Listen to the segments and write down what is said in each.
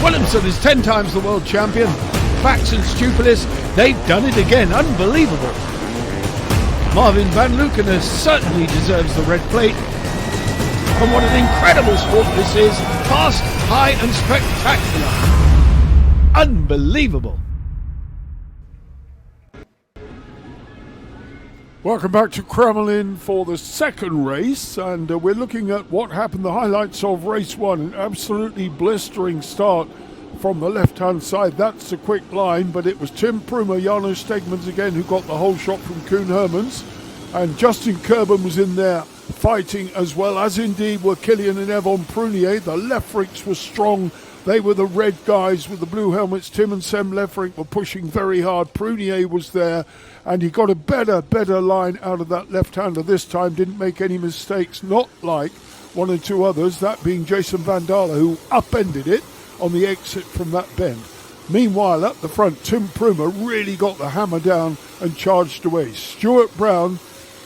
Williamson is 10 times the world champion. Fax and Stupilis, they've done it again. Unbelievable. Marvin van Lukener certainly deserves the red plate. And what an incredible sport this is. Fast, high and spectacular. Unbelievable. Welcome back to Kramolin for the second race, and we're looking at what happened, the highlights of race one. An absolutely blistering start from the left-hand side. That's the quick line, but it was Tim Prumer, Janos Stegmans again, who got the whole shot from Koen Hermans, and Justin Kerben was in there fighting as well, as indeed were Kilian and Yvon Prunier. The Lefriks were strong. They were the red guys with the blue helmets. Tim and Sam Lefrik were pushing very hard. Prunier was there, and he got a better line out of that left-hander this time. Didn't make any mistakes, not like one or two others, that being Jason Van Dalen, who upended it on the exit from that bend. Meanwhile, up the front, Tim Prumer really got the hammer down and charged away. Stuart Brown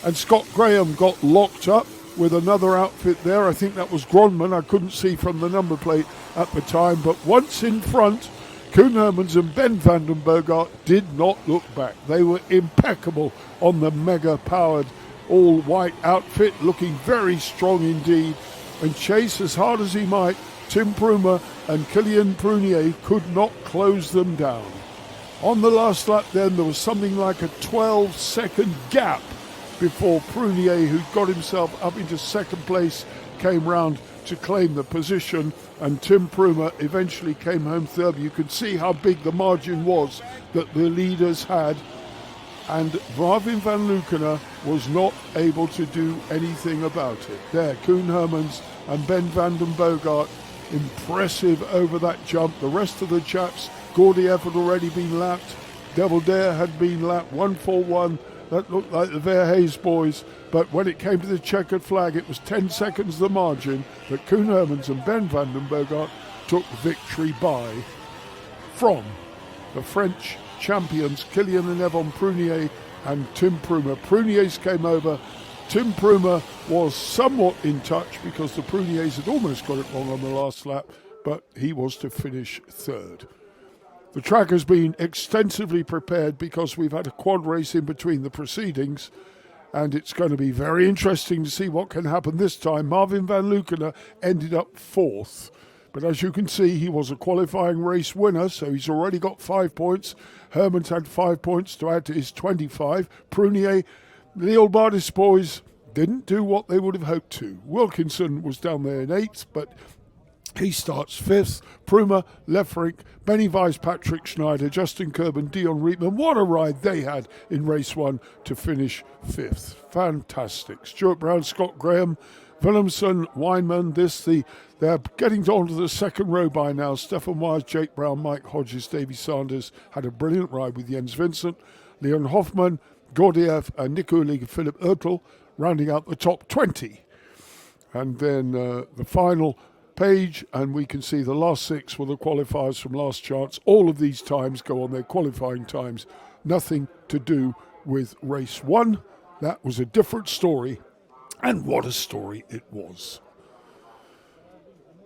and Scott Graham got locked up with another outfit there. I think that was Gronman. I couldn't see from the number plate at the time. But once in front, Koen Hermans and Ben van den Boogaard did not look back. They were impeccable on the mega-powered all-white outfit, looking very strong indeed. And chase as hard as he might, Tim Prumer and Kilian Prunier could not close them down. On the last lap then, there was something like a 12-second gap before Prunier, who got himself up into second place, came round to claim the position, and Tim Prumer eventually came home third. You could see how big the margin was that the leaders had, and Marvin van Lukener was not able to do anything about it. There, Koen Hermans and Ben van den Boogaard, impressive over that jump. The rest of the chaps, Gordiev had already been lapped, Devil Dare had been lapped, 141. That looked like the Verhees boys, but when it came to the checkered flag, it was 10 seconds the margin that Koen Hermans and Ben van den Boogaard took victory by from the French champions, Kilian and Yvon Prunier and Tim Prumer. Prunier's came over. Tim Prumer was somewhat in touch because the Pruniers had almost got it wrong on the last lap, but he was to finish third. The track has been extensively prepared because we've had a quad race in between the proceedings, and it's going to be very interesting to see what can happen this time. Marvin van Lukener ended up fourth, but as you can see, he was a qualifying race winner, so he's already got 5 points. Hermans had 5 points to add to his 25. Prunier, the old Bardis boys, didn't do what they would have hoped to. Wilkinson was down there in 8th, but he starts 5th. Prumer, Lefrik, Benny Weiss, Patrick Schneider, Justin Kerben, Dion Rietman. What a ride they had in race 1 to finish 5th. Fantastic. Stuart Brown, Scott Graham, Williamson, Weinman. They're getting on to the second row by now. Stefan Wise, Jake Brown, Mike Hodges, Davy Sanders had a brilliant ride with Jens Vincent. Leon Hoffman, Gordiev, and Nico Ulig, Philip Oertel rounding out the top 20. And then the final page, and we can see the last 6 were the qualifiers from last chance. All of these times go on their qualifying times. Nothing to do with race 1. That was a different story, and what a story it was.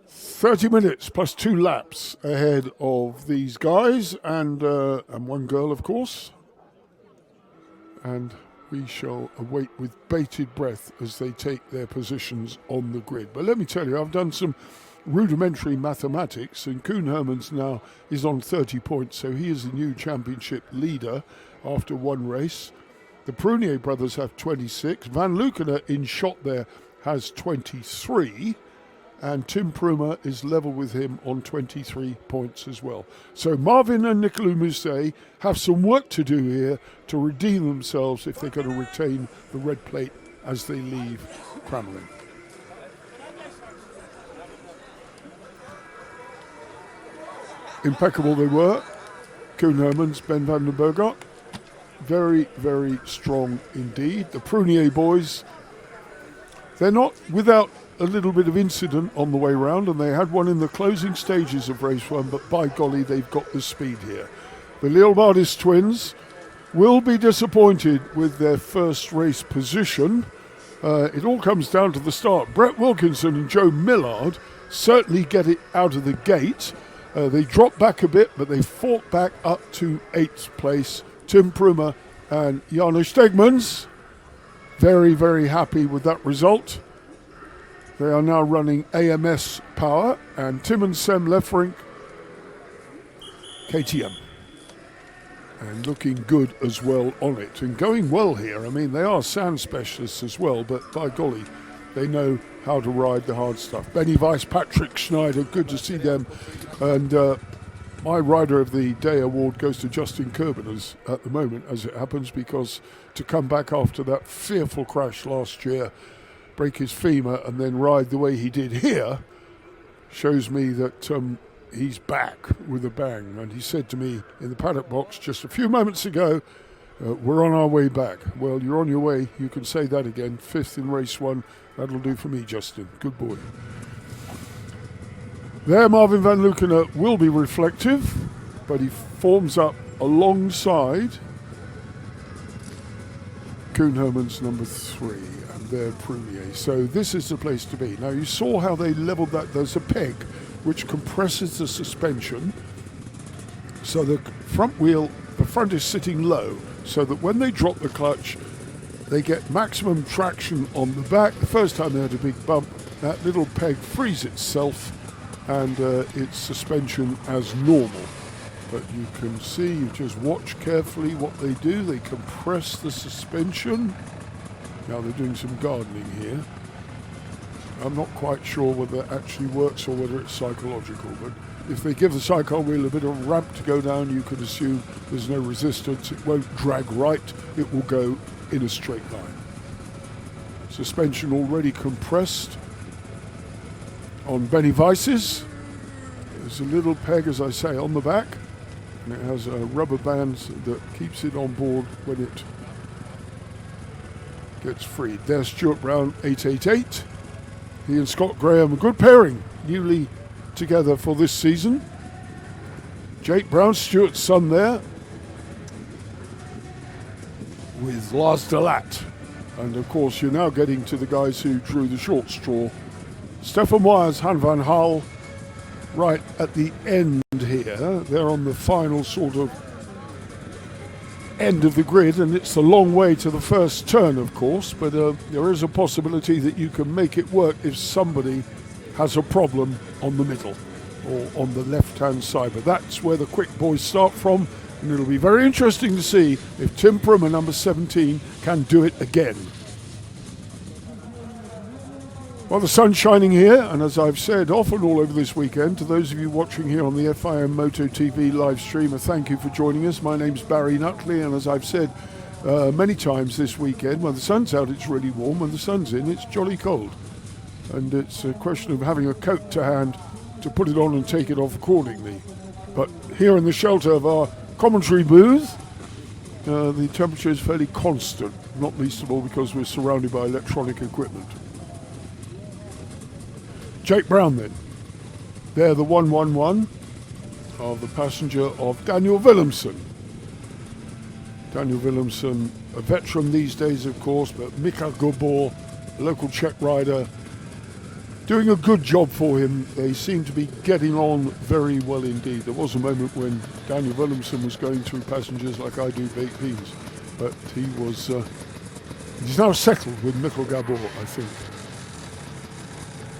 30 minutes plus 2 laps ahead of these guys, and one girl, of course. And we shall await with bated breath as they take their positions on the grid. But let me tell you, I've done some rudimentary mathematics, and Koen Hermans now is on 30 points, so he is the new championship leader after one race. The Prunier brothers have 26. Van Lukener in shot there has 23, and Tim Prumer is level with him on 23 points as well. So Marvin and Nicolas Mousset have some work to do here to redeem themselves if they're going to retain the red plate as they leave Kramolin. Impeccable they were. Koen Hermans, Ben van den Boogaard. Very, very strong indeed. The Prunier boys, they're not without a little bit of incident on the way round, and they had one in the closing stages of race 1, but by golly, they've got the speed here. The Leobardis twins will be disappointed with their first race position. It all comes down to the start. Brett Wilkinson and Joe Millard certainly get it out of the gate. They dropped back a bit, but they fought back up to 8th place. Tim Prumer and Janusz Stegmans, very, very happy with that result. They are now running AMS power, and Tim and Sem Lefrink, KTM. And looking good as well on it, and going well here. I mean, they are sand specialists as well, but by golly, they know how to ride the hard stuff. Benny Weiss, Patrick Schneider, good to see them. And my Rider of the Day award goes to Justin Kerben at the moment, as it happens, because to come back after that fearful crash last year, break his femur and then ride the way he did here, shows me that he's back with a bang. And he said to me in the paddock box just a few moments ago, we're on our way back. Well, you're on your way. You can say that again. 5th in race 1. That'll do for me, Justin. Good boy. There, Marvin van Lukener will be reflective, but he forms up alongside Koen Hermans number 3, and there Prumier. So this is the place to be. Now, you saw how they leveled that. There's a peg which compresses the suspension, so the front wheel, the front is sitting low, so that when they drop the clutch, they get maximum traction on the back. The first time they had a big bump, that little peg frees itself and it's suspension as normal. But you can see, you just watch carefully what they do. They compress the suspension. Now they're doing some gardening here. I'm not quite sure whether it actually works or whether it's psychological, but if they give the cycle wheel a bit of ramp to go down, you can assume there's no resistance. It won't drag right, it will go in a straight line. Suspension already compressed on Benny Weiss's. There's a little peg, as I say, on the back, and it has a rubber band that keeps it on board when it gets freed. There's Stuart Brown, 888. He and Scott Graham, a good pairing, newly together for this season. Jake Brown, Stuart's son there, with Lars de Laat. And of course, you're now getting to the guys who drew the short straw. Stefan Wyers, Han van Hal, right at the end here. They're on the final sort of end of the grid, and it's a long way to the first turn, of course, but there is a possibility that you can make it work if somebody has a problem on the middle or on the left-hand side. But that's where the quick boys start from, and it'll be very interesting to see if Tim Prumer, number 17, can do it again. Well, the sun's shining here, and as I've said often all over this weekend, to those of you watching here on the FIM Moto TV live stream, a thank you for joining us. My name's Barry Nutley, and as I've said many times this weekend, when the sun's out it's really warm, when the sun's in it's jolly cold. And it's a question of having a coat to hand to put it on and take it off accordingly. But here in the shelter of our commentary booth, the temperature is fairly constant, not least of all because we're surrounded by electronic equipment. Jake Brown then. They're the 111 of the passenger of Daniel Willemsen. Daniel Willemsen, a veteran these days, of course, but Mika Gabor, a local Czech rider, doing a good job for him. They seem to be getting on very well indeed. There was a moment when Daniel Willemsen was going through passengers like I do baked beans, but he was he's now settled with Mikkel Gabor, I think.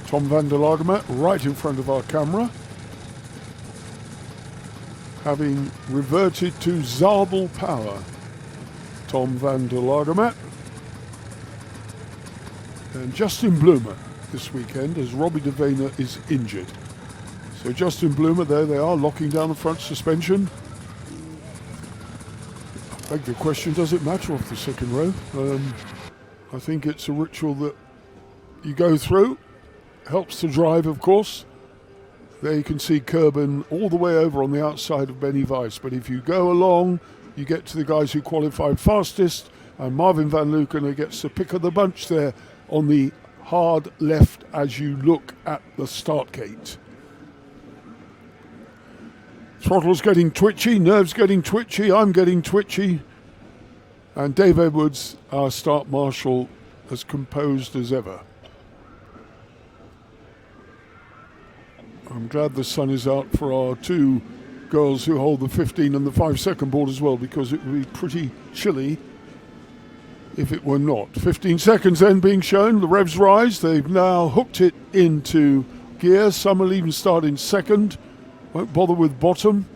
Tom van der Lagemat right in front of our camera, having reverted to Zabel power. Tom van der Lagemat and Justin Blumer this weekend, as Robbie de Vena is injured. So Justin Blumer, there they are, locking down the front suspension. I beg the question, does it matter off the second row? I think it's a ritual that you go through. Helps to drive, of course. There you can see Kerben all the way over on the outside of Benny Weiss. But if you go along, you get to the guys who qualified fastest, and Marvin van Lukener gets the pick of the bunch there on the hard left as you look at the start gate. Throttle's getting twitchy, nerves getting twitchy, I'm getting twitchy. And Dave Edwards, our start marshal, as composed as ever. I'm glad the sun is out for our two girls who hold the 15 and the 5 second board as well, because it would be pretty chilly if it were not. 15 seconds then being shown, the revs rise. They've now hooked it into gear. Some will even start in second, won't bother with bottom,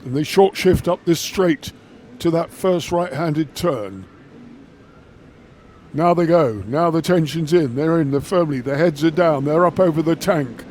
and they short shift up this straight to that first right-handed turn. Now they go, now the tension's in, they're in, they're firmly, their heads are down, they're up over the tank.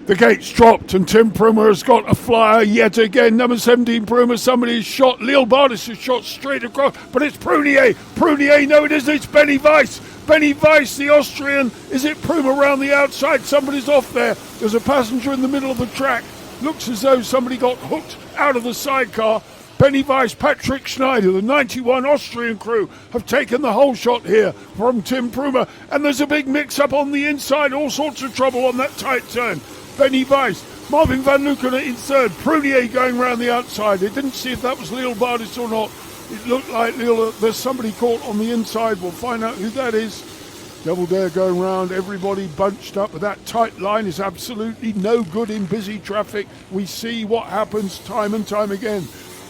The gate's dropped and Tim Prumer has got a flyer yet again. Number 17 Prumer, somebody's shot. Lil Bardis has shot straight across, but it's Prunier. Prunier, no it isn't, it's Benny Weiss. Benny Weiss, the Austrian. Is it Prumer around the outside? Somebody's off there. There's a passenger in the middle of the track. Looks as though somebody got hooked out of the sidecar. Benny Weiss, Patrick Schneider, the 91 Austrian crew have taken the whole shot here from Tim Prumer. And there's a big mix-up on the inside, all sorts of trouble on that tight turn. Benny Weiss, Marvin van Luckenen in third, Prunier going round the outside. They didn't see if that was Lil Bardis or not. It looked like there's somebody caught on the inside. We'll find out who that is. Double Dare going round, everybody bunched up, but that tight line is absolutely no good in busy traffic. We see what happens time and time again.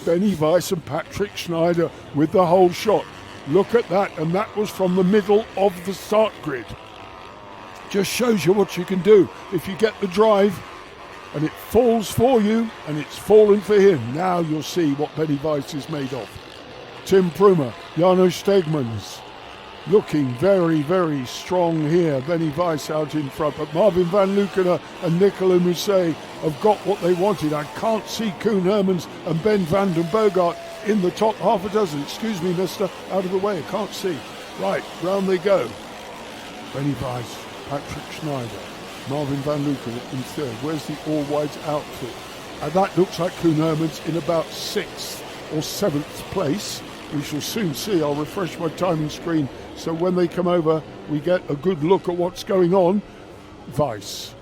Benny Weiss and Patrick Schneider with the whole shot. Look at that, and that was from the middle of the start grid. Just shows you what you can do if you get the drive and it falls for you, and it's fallen for him. Now you'll see what Benny Weiss is made of. Tim Prumer, Janos Stegmans looking very, very strong here. Benny Weiss out in front, but Marvin van Luckenen and Nicola Mousset have got what they wanted. I can't see Koen Hermans and Ben van den Bogart in the top half a dozen. Excuse me, mister, out of the way, I can't see. Right, round they go. Benny Weiss, Patrick Schneider, Marvin van Luckenen in third. Where's the all-white outfit? And that looks like Koen Hermans in about 6th or 7th place. We shall soon see. I'll refresh my timing screen so when they come over we get a good look at what's going on. Weiss,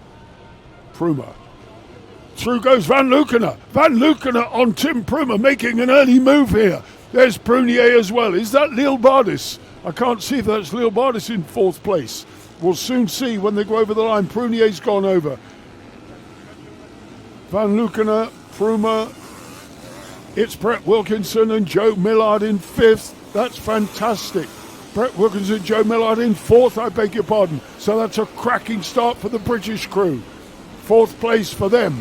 Prumer, through goes Van Luckenen. Van Luckenen on Tim Prumer, making an early move here. There's Prunier as well. Is that Lil Bardis? I can't see if that's Lil Bardis in 4th place. We'll soon see when they go over the line. Prunier's gone over. Van Luckenen, Prumer. It's Brett Wilkinson and Joe Millard in 5th. That's fantastic. Brett Wilkinson, Joe Millard in 4th, I beg your pardon. So that's a cracking start for the British crew. 4th place for them.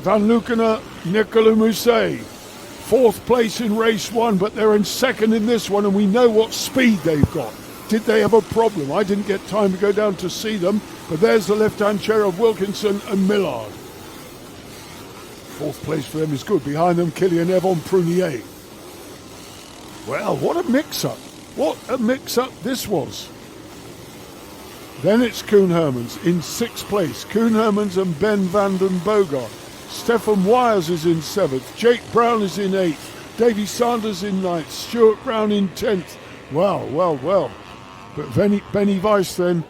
Van Luckenen, Nicola Mousset. 4th place in race 1, but they're in 2nd in this one, and we know what speed they've got. Did they have a problem? I didn't get time to go down to see them, but there's the left-hand chair of Wilkinson and Millard. 4th place for them is good. Behind them, Killian Evon Prunier. Well, what a mix-up. What a mix-up this was. Then it's Koen Hermans in 6th place. Koen Hermans and Ben van den Bogart. Stefan Wires is in 7th. Jake Brown is in 8th. Davy Sanders in 9th. Stuart Brown in 10th. Well, well, well. But Benny Weiss then,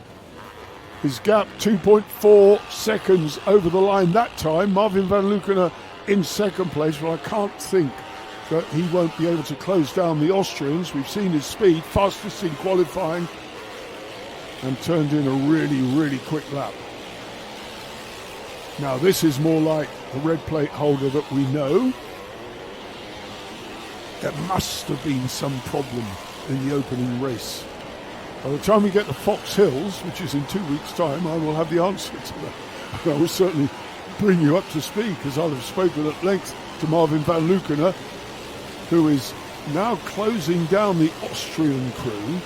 his gap 2.4 seconds over the line that time. Marvin van Luckenen in 2nd place. Well, I can't think that he won't be able to close down the Austrians. We've seen his speed, fastest in qualifying, and turned in a really, really quick lap. Now this is more like the red plate holder that we know. There must have been some problem in the opening race. By the time we get to Fox Hills, which is in 2 weeks' time, I will have the answer to that. And I will certainly bring you up to speed, because I'll have spoken at length to Marvin van Luckenen, who is now closing down the Austrian crew.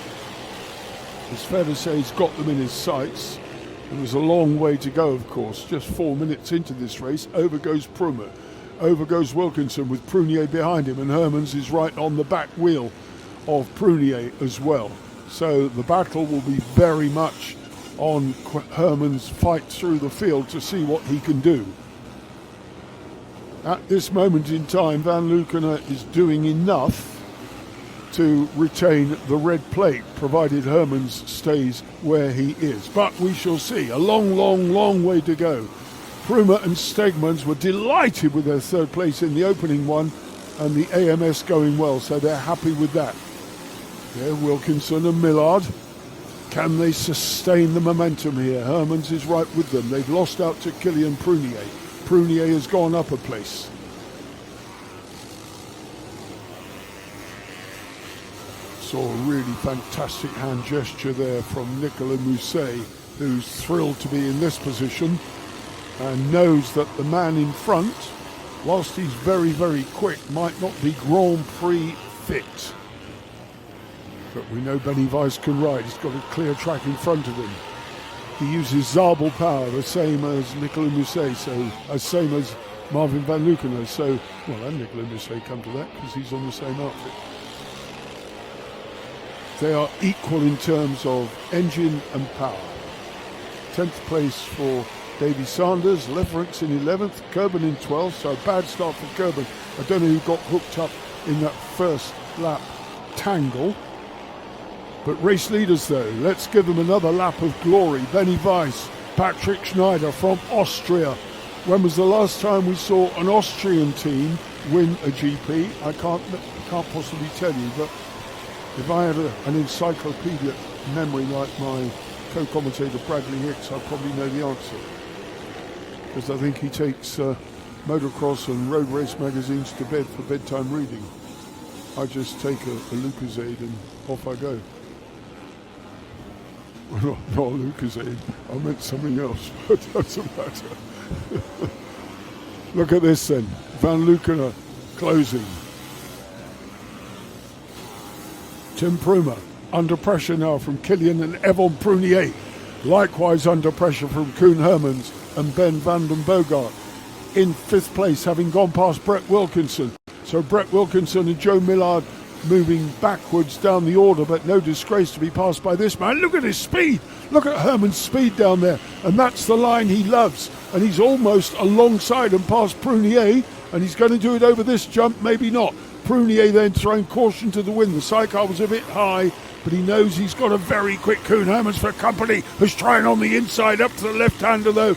It's fair to say he's got them in his sights. And there's a long way to go, of course. Just 4 minutes into this race, over goes Prumer. Over goes Wilkinson with Prunier behind him, and Hermans is right on the back wheel of Prunier as well. So the battle will be very much on Hermans' fight through the field to see what he can do. At this moment in time, Van Luckenen is doing enough to retain the red plate, provided Hermans stays where he is. But we shall see. A long, long, long way to go. Prumer and Stegmans were delighted with their 3rd place in the opening one, and the AMS going well, so they're happy with that. There, Wilkinson and Millard. Can they sustain the momentum here? Hermans is right with them. They've lost out to Kilian Prunier. Prunier has gone up a place. Saw a really fantastic hand gesture there from Nicolas Mousset, who's thrilled to be in this position and knows that the man in front, whilst he's very, very quick, might not be Grand Prix fit. But we know Benny Weiss can ride. He's got a clear track in front of him. He uses Zabel power, the same as Nicolas Mousset, so same as Marvin van Luckenen. So, well, and Nicolas Mousset come to that because he's on the same outfit. They are equal in terms of engine and power. 10th place for Davy Sanders, Leverix in 11th, Kerben in 12th, so a bad start for Kerben. I don't know who got hooked up in that first lap tangle. But race leaders though, let's give them another lap of glory. Benny Weiss, Patrick Schneider from Austria. When was the last time we saw an Austrian team win a GP? I can't possibly tell you, but if I had an encyclopedic memory like my co-commentator Bradley Hicks, I'd probably know the answer. Because I think he takes motocross and road race magazines to bed for bedtime reading. I just take a Lucozade and off I go. Well, not a Lucozade, I meant something else, but it doesn't matter. Look at this then, Van Luckenen closing. Tim Prumer under pressure now from Kilian and Yvon Prunier. Likewise under pressure from Koen Hermans and Ben van den Bogart. In 5th place, having gone past Brett Wilkinson. So Brett Wilkinson and Joe Millard moving backwards down the order, but no disgrace to be passed by this man. Look at his speed. Look at Herman's speed down there. And that's the line he loves. And he's almost alongside and past Prunier. And he's going to do it over this jump, maybe not. Prunier then throwing caution to the wind. The sidecar was a bit high, but he knows he's got a very quick Koen Hermans for company, who's trying on the inside up to the left-hander though.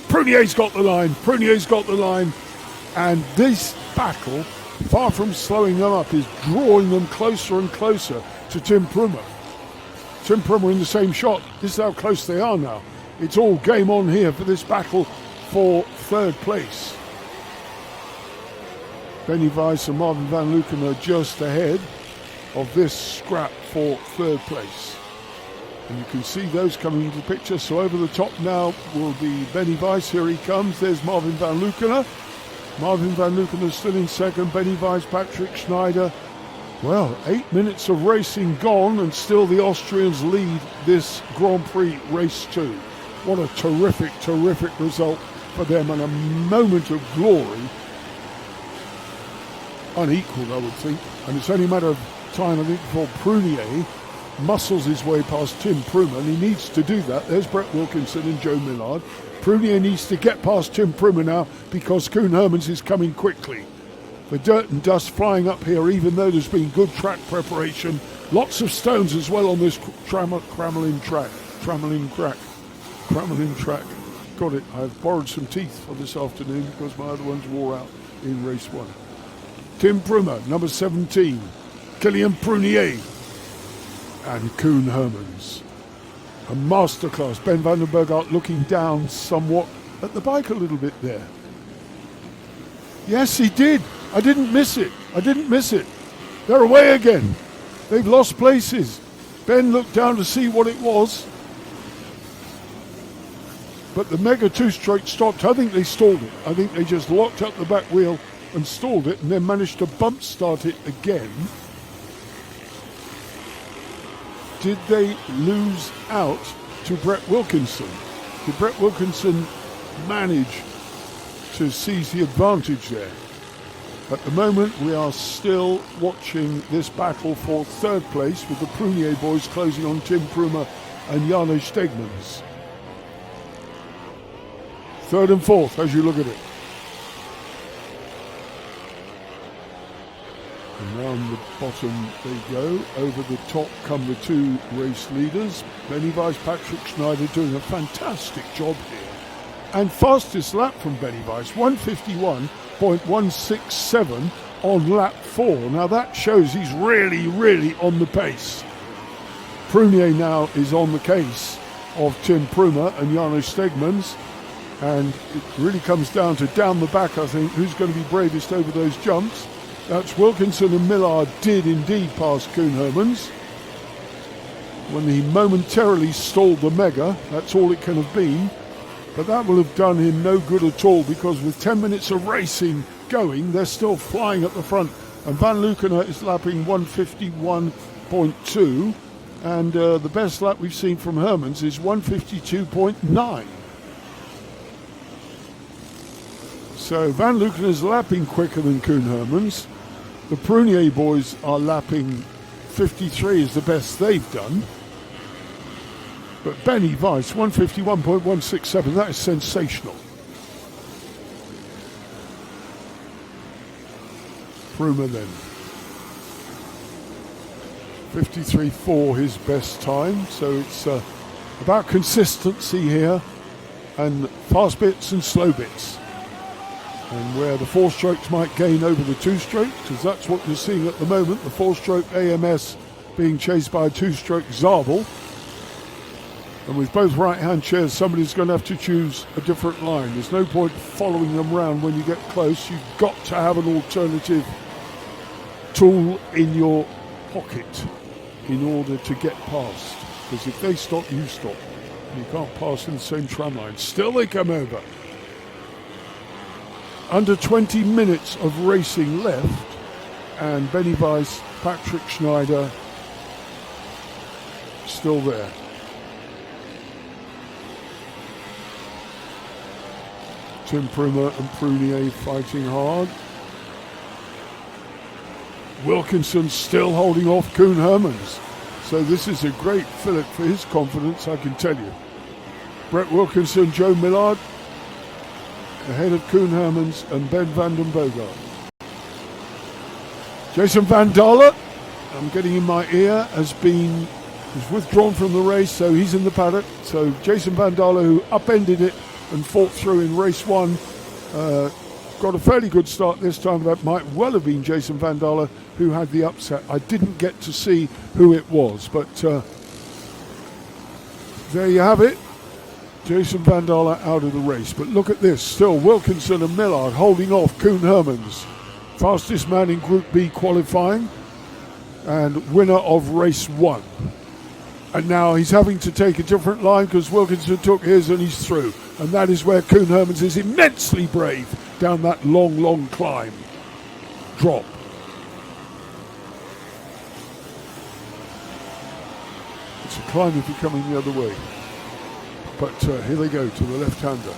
Prunier's got the line. Prunier's got the line. And this battle, far from slowing them up, is drawing them closer and closer to Tim Prumer. Tim Prumer in the same shot. This is how close they are now. It's all game on here for this battle for 3rd place. Benny Weiss and Marvin van Luckenen are just ahead of this scrap for 3rd place. And you can see those coming into the picture. So over the top now will be Benny Weiss. Here he comes. There's Marvin van Luckenen. Marvin van Luckenen still in 2nd. Benny Weiss, Patrick Schneider. Well, 8 minutes of racing gone and still the Austrians lead this Grand Prix race 2. What a terrific, terrific result for them and a moment of glory. Unequalled, I would think. And it's only a matter of time, I think, before Prunier muscles his way past Tim Prumer, and he needs to do that. There's Brett Wilkinson and Joe Millard. Prunier needs to get past Tim Prumer now because Koen Hermans is coming quickly. The dirt and dust flying up here, even though there's been good track preparation. Lots of stones as well on this Kramolin track. Kramolin track. Got it. I've borrowed some teeth for this afternoon because my other ones wore out in race 1. Tim Prumer, number 17. Kilian Prunier and Koen Hermans. A masterclass. Ben van den Bogart looking down somewhat at the bike a little bit there. Yes, he did. I didn't miss it. They're away again. They've lost places. Ben looked down to see what it was. But the Mega 2-stroke stopped. I think they stalled it. I think they just locked up the back wheel and stalled it and then managed to bump start it again. Did they lose out to Brett Wilkinson? Did Brett Wilkinson manage to seize the advantage there? At the moment, we are still watching this battle for 3rd place with the Prunier boys closing on Tim Prumer and Janusz Stegmans. 3rd and 4th as you look at it. And round the bottom they go. Over the top come the 2 race leaders. Benny Weiss, Patrick Schneider doing a fantastic job here. And fastest lap from Benny Weiss, 151.167 on lap 4. Now that shows he's really, really on the pace. Prunier now is on the case of Tim Prumer and Jarno Stegmans, and it really comes down to down the back, I think, who's going to be bravest over those jumps. That's Wilkinson, and Millard did indeed pass Koen Hermans when he momentarily stalled the Mega. That's all it can have been, but that will have done him no good at all, because with 10 minutes of racing going, they're still flying at the front, and Van Lukener is lapping 151.2, and the best lap we've seen from Hermans is 152.9. So Van Lukener's lapping quicker than Koen Hermans. The Prunier boys are lapping 53 is the best they've done. But Benny Weiss, 151.167, that is sensational. Prumer then. 53.4 his best time, so it's about consistency here, and fast bits and slow bits. And where the 4-strokes might gain over the 2-stroke, because that's what you're seeing at the moment, the 4-stroke AMS being chased by a 2-stroke Zabel. And with both right-hand chairs, somebody's going to have to choose a different line. There's no point following them round when you get close. You've got to have an alternative tool in your pocket in order to get past. Because if they stop, you stop. You can't pass in the same tram line. Still they come over. Under 20 minutes of racing left, and Benny Weiss, Patrick Schneider still there. Tim Prumer and Prunier fighting hard. Wilkinson still holding off Koen Hermans. So this is a great fillip for his confidence, I can tell you. Brett Wilkinson, Joe Millard, ahead of Koen Hermans and Ben van den Bogart. Jason Van Dalen, I'm getting in my ear, is withdrawn from the race, so he's in the paddock. So Jason Van Dalen, who upended it and fought through in race 1, got a fairly good start this time. That might well have been Jason Van Dalen who had the upset. I didn't get to see who it was, but there you have it. Jason Van Dalen out of the race. But look at this, still Wilkinson and Millard holding off Koen Hermans, fastest man in Group B qualifying and winner of race 1. And now he's having to take a different line because Wilkinson took his and he's through. And that is where Koen Hermans is immensely brave down that long, long climb. Drop. It's a climb if you're coming the other way. But here they go to the left-hander.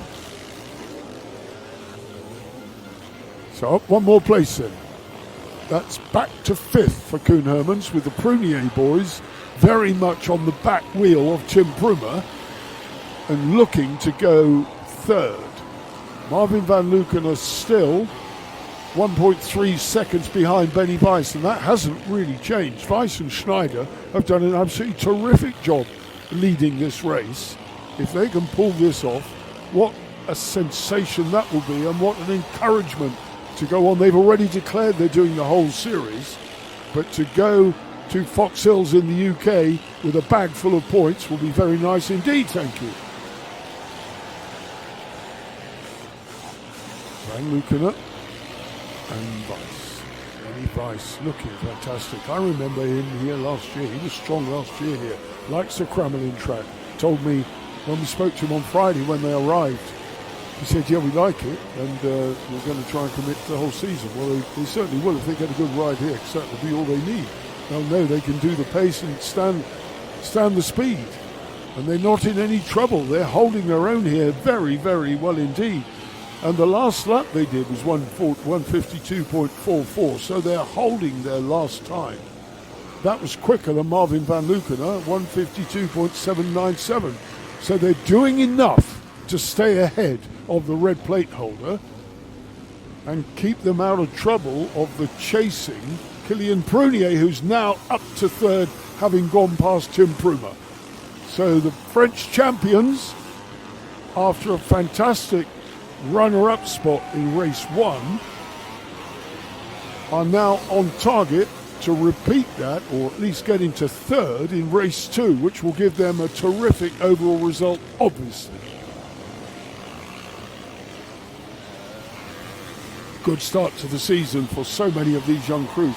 So up one more place then. That's back to 5th for Koen Hermans, with the Prunier boys very much on the back wheel of Tim Prumer and looking to go 3rd. Marvin van Lukener still 1.3 seconds behind Benny Weiss, and that hasn't really changed. Weiss and Schneider have done an absolutely terrific job leading this race. If they can pull this off, what a sensation that will be, and what an encouragement to go on. They've already declared they're doing the whole series, but to go to Fox Hills in the UK with a bag full of points will be very nice indeed, thank you. Van Lukener and Weiss. Benny Weiss looking fantastic. I remember him here last year. He was strong last year here. Likes the Kramolin track. Told me when we spoke to him on Friday when they arrived, he said, yeah, we like it, and we're going to try and commit to the whole season. Well, they certainly will if they get a good ride here, because that will be all they need. They'll know they can do the pace and stand the speed. And they're not in any trouble. They're holding their own here very, very well indeed. And the last lap they did was 152.44, so they're holding their last time. That was quicker than Marvin van Lukener, 152.797. So they're doing enough to stay ahead of the red plate holder and keep them out of trouble of the chasing Kilian Prunier, who's now up to 3rd, having gone past Tim Prumer. So the French champions, after a fantastic runner-up spot in race 1, are now on target to repeat that, or at least get into third in race 2, which will give them a terrific overall result, obviously. Good start to the season for so many of these young crews.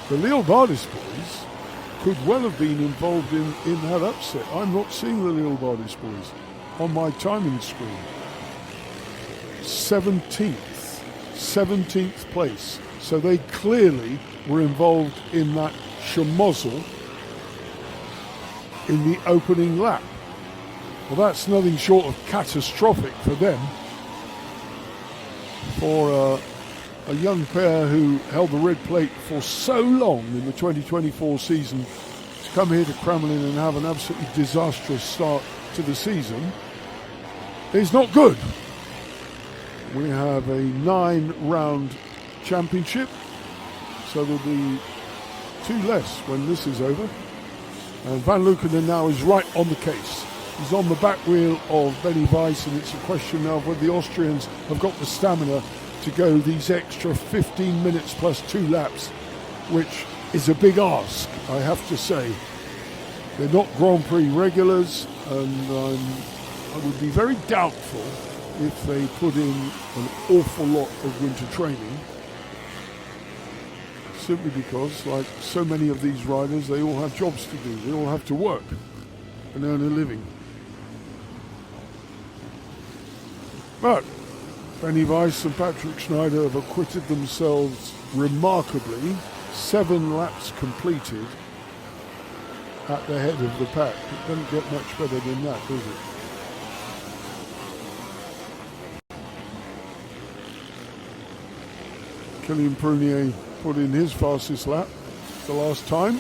The Leobardis boys could well have been involved in that upset. I'm not seeing the Leobardis boys on my timing screen. 17th place. So they clearly were involved in that schmozzle in the opening lap. Well, that's nothing short of catastrophic for them. For a young pair who held the red plate for so long in the 2024 season, to come here to Kramolin and have an absolutely disastrous start to the season is not good. We have a 9-round championship, so there'll be 2 less when this is over. And Van Lukkenen now is right on the case. He's on the back wheel of Benny Weiss, and it's a question now of whether the Austrians have got the stamina to go these extra 15 minutes plus 2 laps, which is a big ask, I have to say. They're not Grand Prix regulars, and I would be very doubtful if they put in an awful lot of winter training, simply because, like so many of these riders, they all have jobs to do. They all have to work and earn a living. But Benny Weiss and Patrick Schneider have acquitted themselves remarkably. 7 laps completed at the head of the pack. It doesn't get much better than that, does it? Kilian Prunier put in his fastest lap the last time.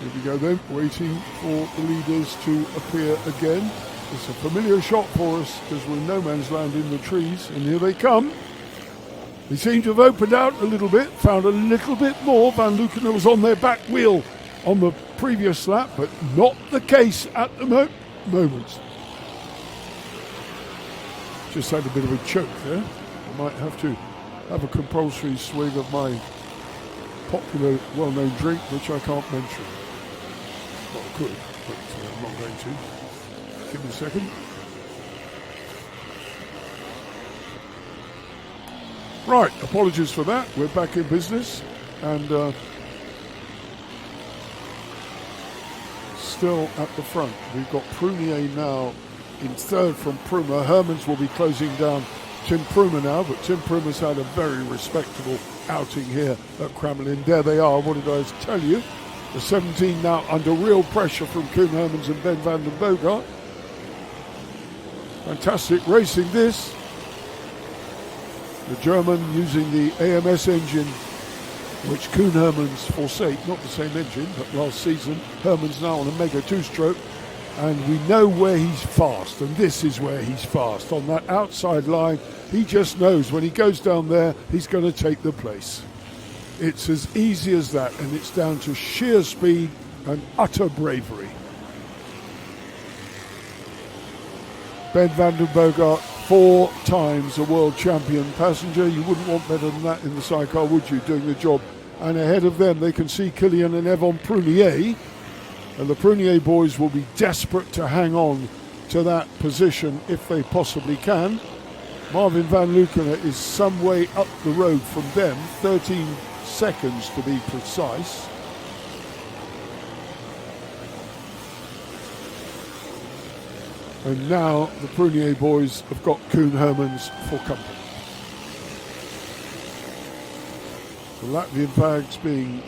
Here we go then, waiting for the leaders to appear again. It's a familiar shot for us because we're in no man's land in the trees, and here they come. They seem to have opened out a little bit, found a little bit more. Van Lukkenen was on their back wheel on the previous lap, but not the case at the moment. Just had a bit of a choke there. I might have to have a compulsory swig of my popular, well-known drink, which I can't mention. Well, I could, but I'm not going to. Give me a second. Right, apologies for that. We're back in business, and still at the front. We've got Prunier now in third from Pruma. Hermans will be closing down Tim Pruma now, but Tim Pruma's had a very respectable outing here at Kramolin. There they are. What did I tell you? The 17 now under real pressure from Koen Hermans and Ben van den Bogart. Fantastic racing this. The German using the AMS engine, which Koen Hermans forsake, not the same engine, but last season. Hermans now on a Mega 2-stroke, and we know where he's fast, and this is where he's fast. On that outside line, he just knows when he goes down there, he's going to take the place. It's as easy as that, and it's down to sheer speed and utter bravery. Ben van den Bogart, 4 times a world champion passenger. You wouldn't want better than that in the sidecar, would you, doing the job? And ahead of them, they can see Kilian and Yvon Prunier. And the Prunier boys will be desperate to hang on to that position if they possibly can. Marvin van Lukkenen is some way up the road from them, 13 seconds to be precise. And now the Prunier boys have got Koen Hermans for company. The Latvian flags being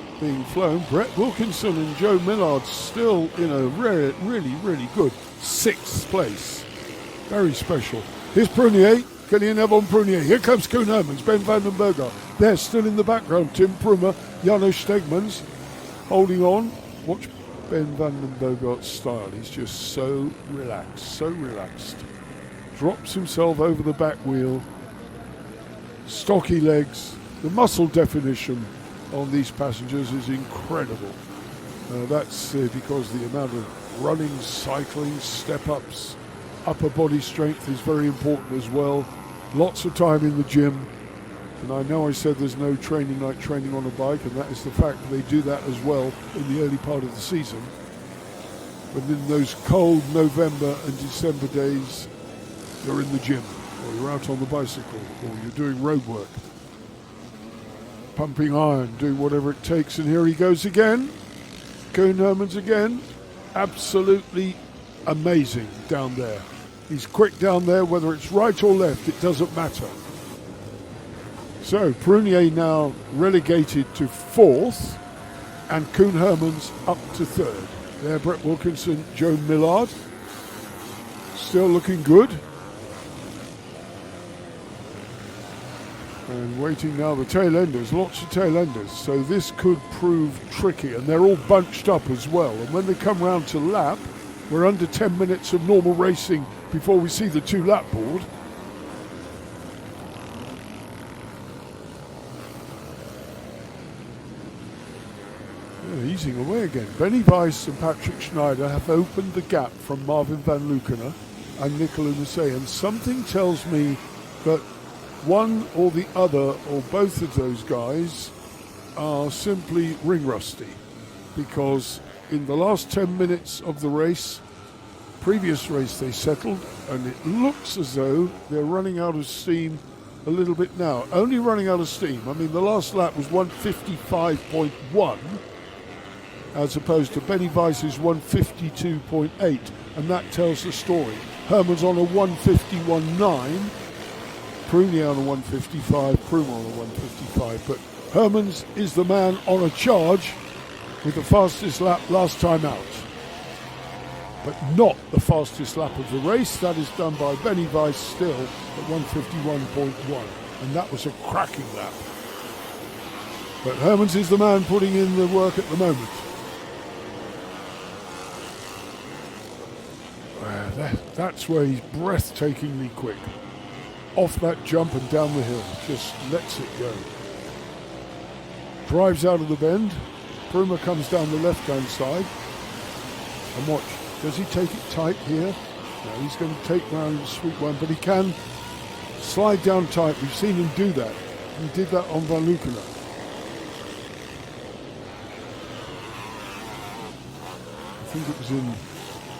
flown. Brett Wilkinson and Joe Millard still in a really good 6th place. Very special. Here's Prunier, Kilian Yvon Prunier. Here comes Koen Hermans, Ben van den Bogart. They're still in the background. Tim Pruma, Janos Stegmans holding on. Watch Ben van den Bogart's style. He's just so relaxed. Drops himself over the back wheel. Stocky legs. The muscle definition on these passengers is incredible. That's because the amount of running, cycling, step-ups, upper body strength is very important as well. Lots of time in the gym, And I know I said there's no training like training on a bike, and that is the fact that they do that as well in the early part of the season. But in those cold November and December days, you're in the gym, or you're out on the bicycle, or you're doing road work. Pumping iron, doing whatever it takes. And here he goes again. Koen Hermans again. Absolutely amazing down there. He's quick down there, whether it's right or left, it doesn't matter. So Prunier now relegated to 4th, and Koen Hermans up to 3rd. There, Brett Wilkinson, Joe Millard, still looking good. And waiting now, the tail enders, lots of tail enders. So this could prove tricky, and they're all bunched up as well. And when they come round to lap, we're under 10 minutes of normal racing before we see the 2-lap board. Easing away again. Benny Weiss and Patrick Schneider have opened the gap from Marvin van Lukener and Nicolas Musset, and something tells me that one or the other or both of those guys are simply ring rusty, because in the last 10 minutes of the race, previous race, they settled, and it looks as though they're running out of steam a little bit now. Only running out of steam. I mean, the last lap was 155.1 as opposed to Benny Weiss's 152.8, and that tells the story. Herman's on a 151.9, Prunier on a 155, Pruma on a 155, but Hermans is the man on a charge with the fastest lap last time out. But not the fastest lap of the race. That is done by Benny Weiss still at 151.1, and that was a cracking lap. But Hermans is the man putting in the work at the moment. That's where he's breathtakingly quick. Off that jump and down the hill, just lets it go. Drives out of the bend. Pruma comes down the left-hand side. And watch, does he take it tight here? No, he's going to take round the sweet one, but he can slide down tight. We've seen him do that. He did that on Van Lukener. I think it was in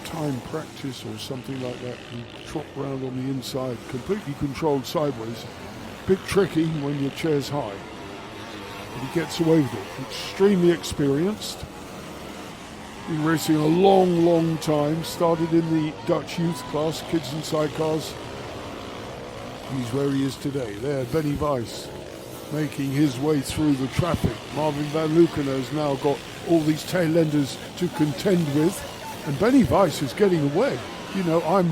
time practice or something like that. He tropped round on the inside, completely controlled sideways. Bit tricky when your chair's high, but he gets away with it. Extremely experienced. Been racing a long time. Started in the Dutch youth class, kids and sidecars. He's where he is today. There, Benny Weiss making his way through the traffic. Marvin van Lukener has now got all these tail enders to contend with. And Benny Weiss is getting away. You know, I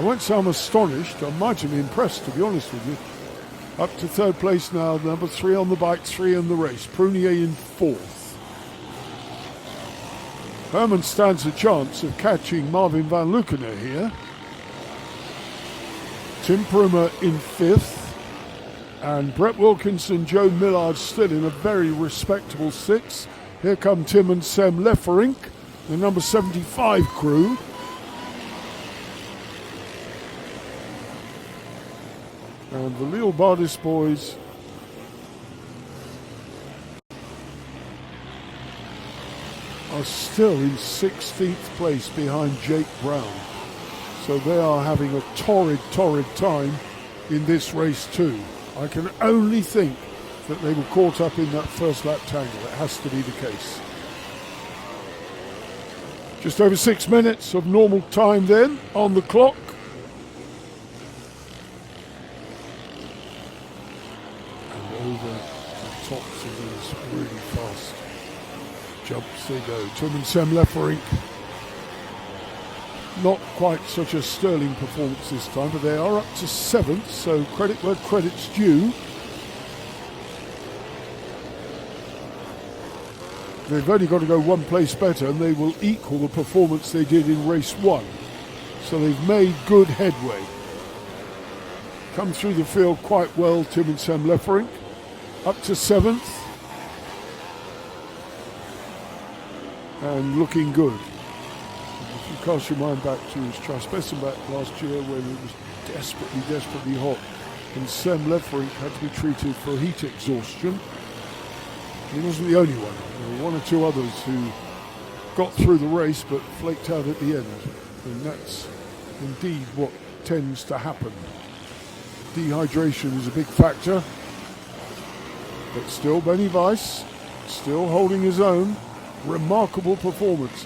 won't say I'm astonished. I'm mightily impressed, to be honest with you. Up to 3rd place now, number 3 on the bike, 3 in the race. Prunier in 4th. Herman stands a chance of catching Marvin van Lukener here. Tim Pruma in 5th. And Brett Wilkinson, Joe Millard still in a very respectable 6th. Here come Tim and Sam Leferink, the number 75 crew. And the Lille Bardis boys are still in 16th place behind Jake Brown. So they are having a torrid time in this race too. I can only think that they were caught up in that first lap tangle. It has to be the case. Just over 6 minutes of normal time then on the clock. And over the tops of these really fast jumps they go. Tim and Sam Leferink. Not quite such a sterling performance this time, but they are up to 7th, so credit where credit's due. They've only got to go one place better and they will equal the performance they did in race 1. So they've made good headway. Come through the field quite well, Tim and Sam Leferink. Up to 7th. And looking good. If you cast your mind back to his Traspesenbach last year when it was desperately hot, and Sam Lefferink had to be treated for heat exhaustion. He wasn't the only one. There were one or two others who got through the race but flaked out at the end. And that's indeed what tends to happen. Dehydration is a big factor. But still, Benny Weiss, still holding his own. Remarkable performance.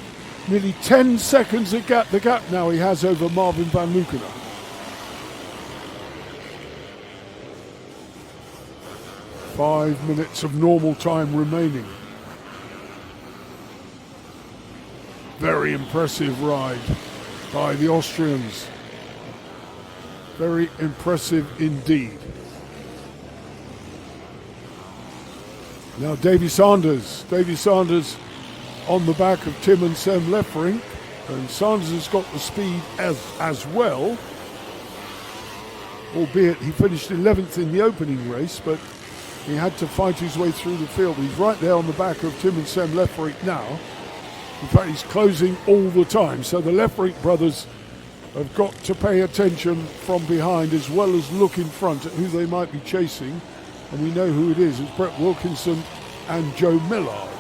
Nearly 10 seconds the gap now he has over Marvin van Lukener. Five minutes of normal time remaining. Very impressive ride by the Austrians. Very impressive indeed. Now Davy Sanders on the back of Tim and Sam Lefferink, and Sanders has got the speed as well, albeit he finished 11th in the opening race, but he had to fight his way through the field. He's right there on the back of Tim and Sam Lefferink now. In fact, he's closing all the time, so the Lefferink brothers have got to pay attention from behind as well as look in front at who they might be chasing. And we know who it is. It's Brett Wilkinson and Joe Millard.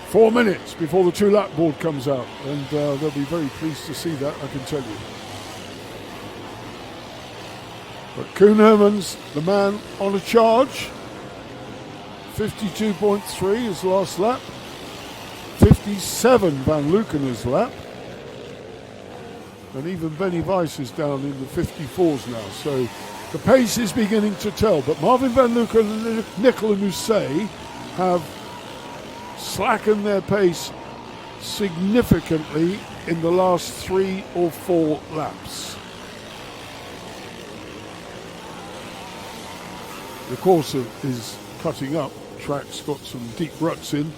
4 minutes before the 2-lap board comes out, and they'll be very pleased to see that, I can tell you. But Koen Hermans, the man on a charge. 52.3 his last lap. 57 Van Lukener's lap. And even Benny Weiss is down in the 54s now. So the pace is beginning to tell. But Marvin van Lukener and Nicolas Mousset have slackened their pace significantly in the last 3 or 4 laps. The course is cutting up. Track's got some deep ruts in,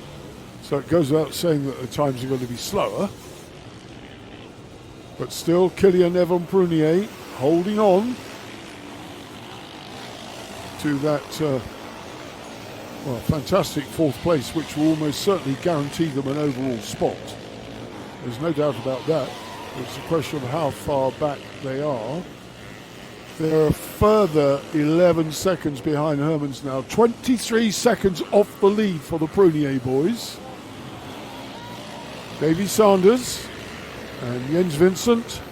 so it goes without saying that the times are going to be slower. But still, Kylian Evan Prunier holding on to that fantastic 4th place, which will almost certainly guarantee them an overall spot. There's no doubt about that. It's a question of how far back they are. They're a further 11 seconds behind Hermans now. 23 seconds off the lead for the Prunier boys. Davy Sanders and Jens Vincent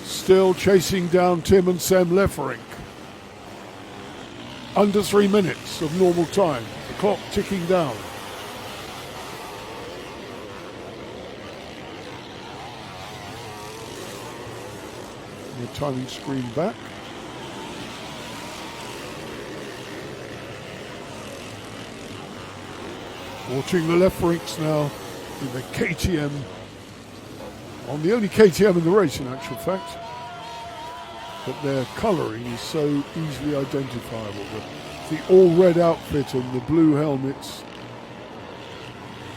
still chasing down Tim and Sam Lefferink. Under 3 minutes of normal time. The clock ticking down. The timing screen back. Watching the Lefferinks now in the KTM, on the only KTM in the race in actual fact, but their colouring is so easily identifiable. The all red outfit and the blue helmets.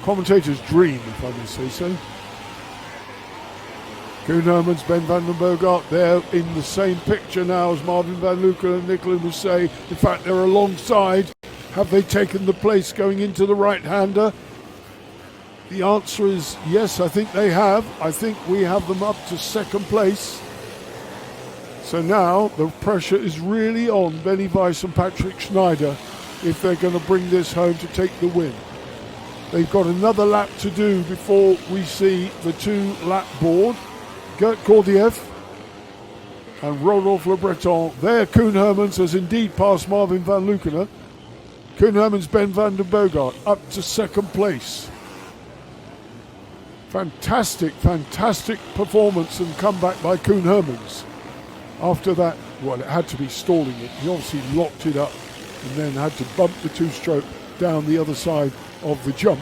Commentator's dream, if I may say so. Koen Hermans, Ben van den Boogaard, they're in the same picture now as Marvin van Lukener and Nicolas Mousset. In fact, they're alongside. Have they taken the place going into the right-hander? The answer is yes, I think they have. I think we have them up to 2nd place. So now the pressure is really on Benny Weiss and Patrick Schneider if they're going to bring this home to take the win. They've got another lap to do before we see the 2-lap board. Gert Gordiev and Rodolphe Le Breton. There, Koen Hermans has indeed passed Marvin van Lukener. Koen Hermans, Ben van den Boogaard up to 2nd place. Fantastic performance and comeback by Koen Hermans. After that, well, it had to be stalling it. He obviously locked it up and then had to bump the 2-stroke down the other side of the jump,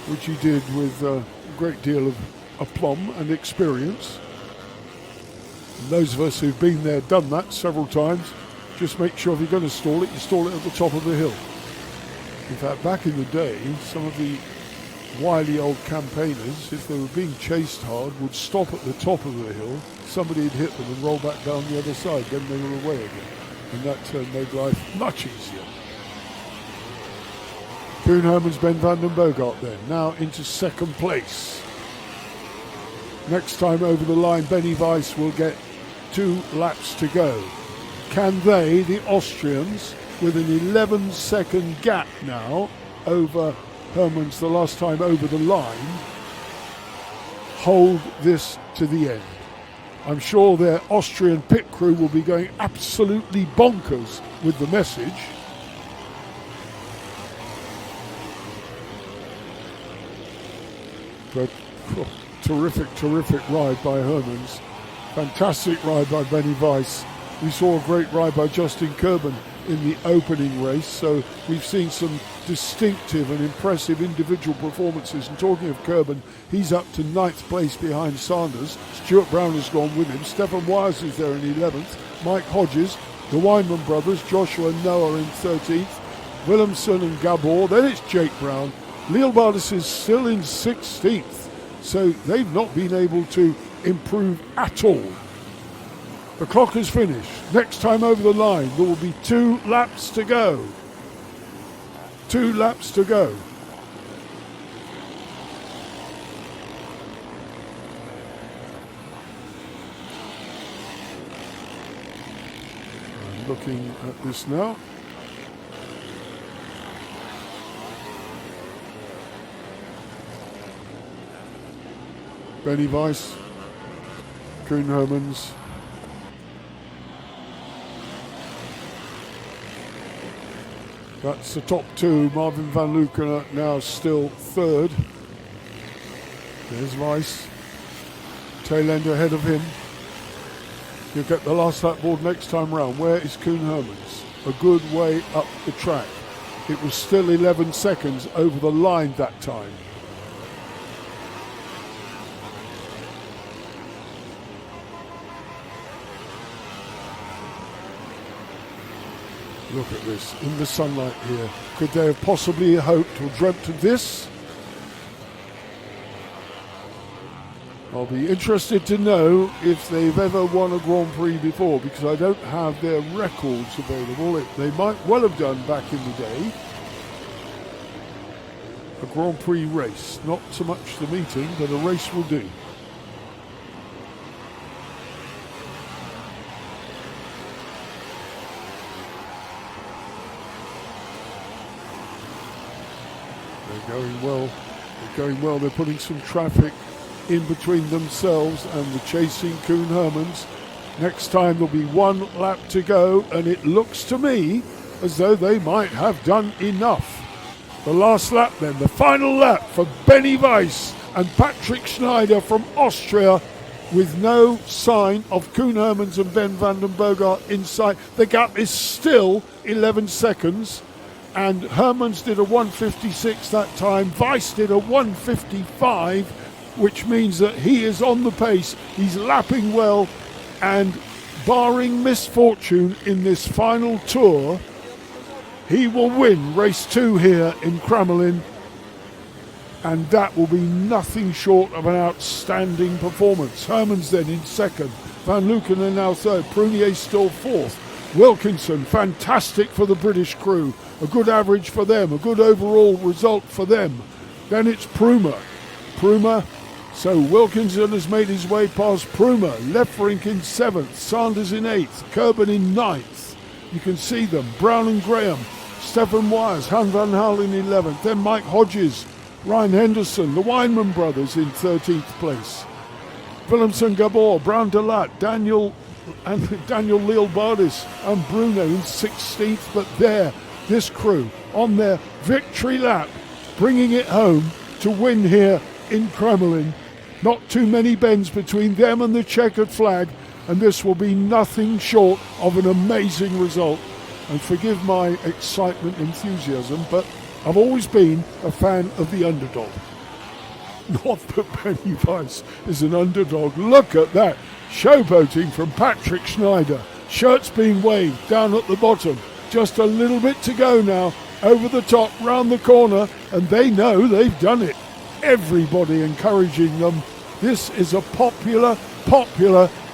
which he did with a great deal of aplomb and experience. And those of us who've been there, done that several times, just make sure if you're going to stall it, you stall it at the top of the hill. In fact, back in the day, some of the wily old campaigners, if they were being chased hard, would stop at the top of the hill. Somebody would hit them and roll back down the other side. Then they were away again. And that made life much easier. Koen Hermans, Ben van den Boogaard then, now into 2nd place. Next time over the line, Benny Weiss will get 2 laps to go. Can they, the Austrians, with an 11-second gap now over Hermans the last time over the line, hold this to the end? I'm sure their Austrian pit crew will be going absolutely bonkers with the message. But terrific ride by Hermans. Fantastic ride by Benny Weiss. We saw a great ride by Justin Kerben in the opening race, so we've seen some distinctive and impressive individual performances. And talking of Kerben, he's up to 9th place behind Sanders. Stuart Brown has gone with him. Stefan Wires is there in 11th. Mike Hodges, the Weinman brothers, Joshua and Noah in 13th. Willemsen and Gabor. Then it's Jake Brown. Leelbardis is still in 16th. So they've not been able to improve at all. The clock has finished. Next time over the line, there will be 2 laps to go. 2 laps to go. I'm looking at this now. Benny Weiss, Koen Hermans. That's the top 2. Marvin van Luken now still 3rd. There's Weiss. Tail end ahead of him. You'll get the last lap board next time round. Where is Koen Hermans? A good way up the track. It was still 11 seconds over the line that time. Look at this, in the sunlight here. Could they have possibly hoped or dreamt of this? I'll be interested to know if they've ever won a Grand Prix before, because I don't have their records available. They might well have done back in the day. A Grand Prix race, not so much the meeting, but a race will do. Going well. They're going well. They're putting some traffic in between themselves and the chasing Koen Hermans. Next time there'll be 1 lap to go, and it looks to me as though they might have done enough. The last lap then, the final lap for Benny Weiss and Patrick Schneider from Austria, with no sign of Koen Hermans and Ben van den Bogart in sight. The gap is still 11 seconds. And Hermans did a 1:56 that time. Weiss did a 1:55, which means that he is on the pace. He's lapping well, and barring misfortune in this final tour, he will win race 2 here in Kramolin, and that will be nothing short of an outstanding performance. Hermans then in 2nd. Van Luken now 3rd. Prunier still 4th. Wilkinson, fantastic for the British crew. A good average for them, a good overall result for them. Then it's Prumer. So Wilkinson has made his way past Prumer. Lefferink in 7th, Sanders in 8th, Kerben in 9th. You can see them, Brown and Graham, Stefan Wires, Han van Hal in 11th, then Mike Hodges, Ryan Henderson, the Weinman brothers in 13th place. Willemsen Gabor, Brown de Laat, Daniel Leelbardis and Bruno in 16th, but there, this crew on their victory lap, bringing it home to win here in Kramolin. Not too many bends between them and the checkered flag, and this will be nothing short of an amazing result. And forgive my excitement and enthusiasm, but I've always been a fan of the underdog. Not that Benny Weiss is an underdog. Look at that. Showboating from Patrick Schneider. Shirts being waved down at the bottom. Just a little bit to go now. Over the top, round the corner, and they know they've done it. Everybody encouraging them. This is a popular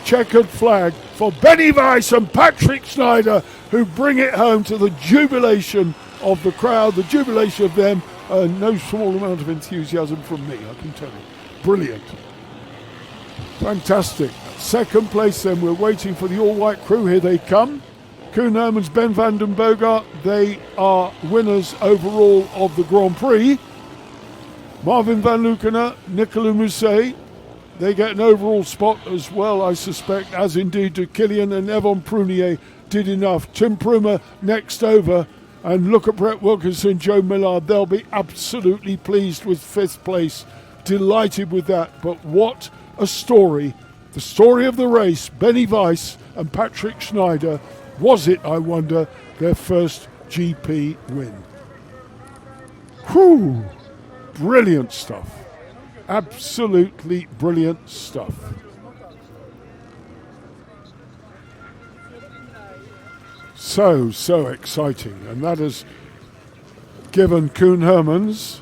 checkered flag for Benny Weiss and Patrick Schneider, who bring it home to the jubilation of the crowd, the jubilation of them. No small amount of enthusiasm from me, I can tell you. Brilliant. Fantastic. Second place then, we're waiting for the all-white crew. Here they come. Koen Hermans, Ben van den Bogart, they are winners overall of the Grand Prix. Marvin van Lukener, Nicolas Mousset, they get an overall spot as well, I suspect, as indeed do Killian and Yvon Prunier did enough. Tim Prumer next over, and look at Brett Wilkinson, Joe Millard, they'll be absolutely pleased with 5th place, delighted with that. But what a story, the story of the race. Benny Weiss and Patrick Schneider, was it, I wonder, their first GP win? Whew, brilliant stuff. Absolutely brilliant stuff. So exciting. And that has given Koen Hermans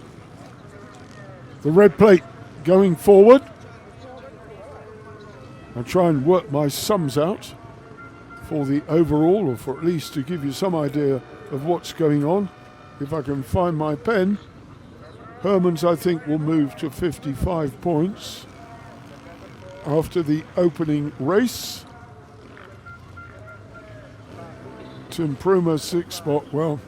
the red plate going forward. I'll try and work my sums out for the overall, or for at least to give you some idea of what's going on. If I can find my pen. Hermans, I think, will move to 55 points after the opening race. Tim Prumer, 6th spot. Well,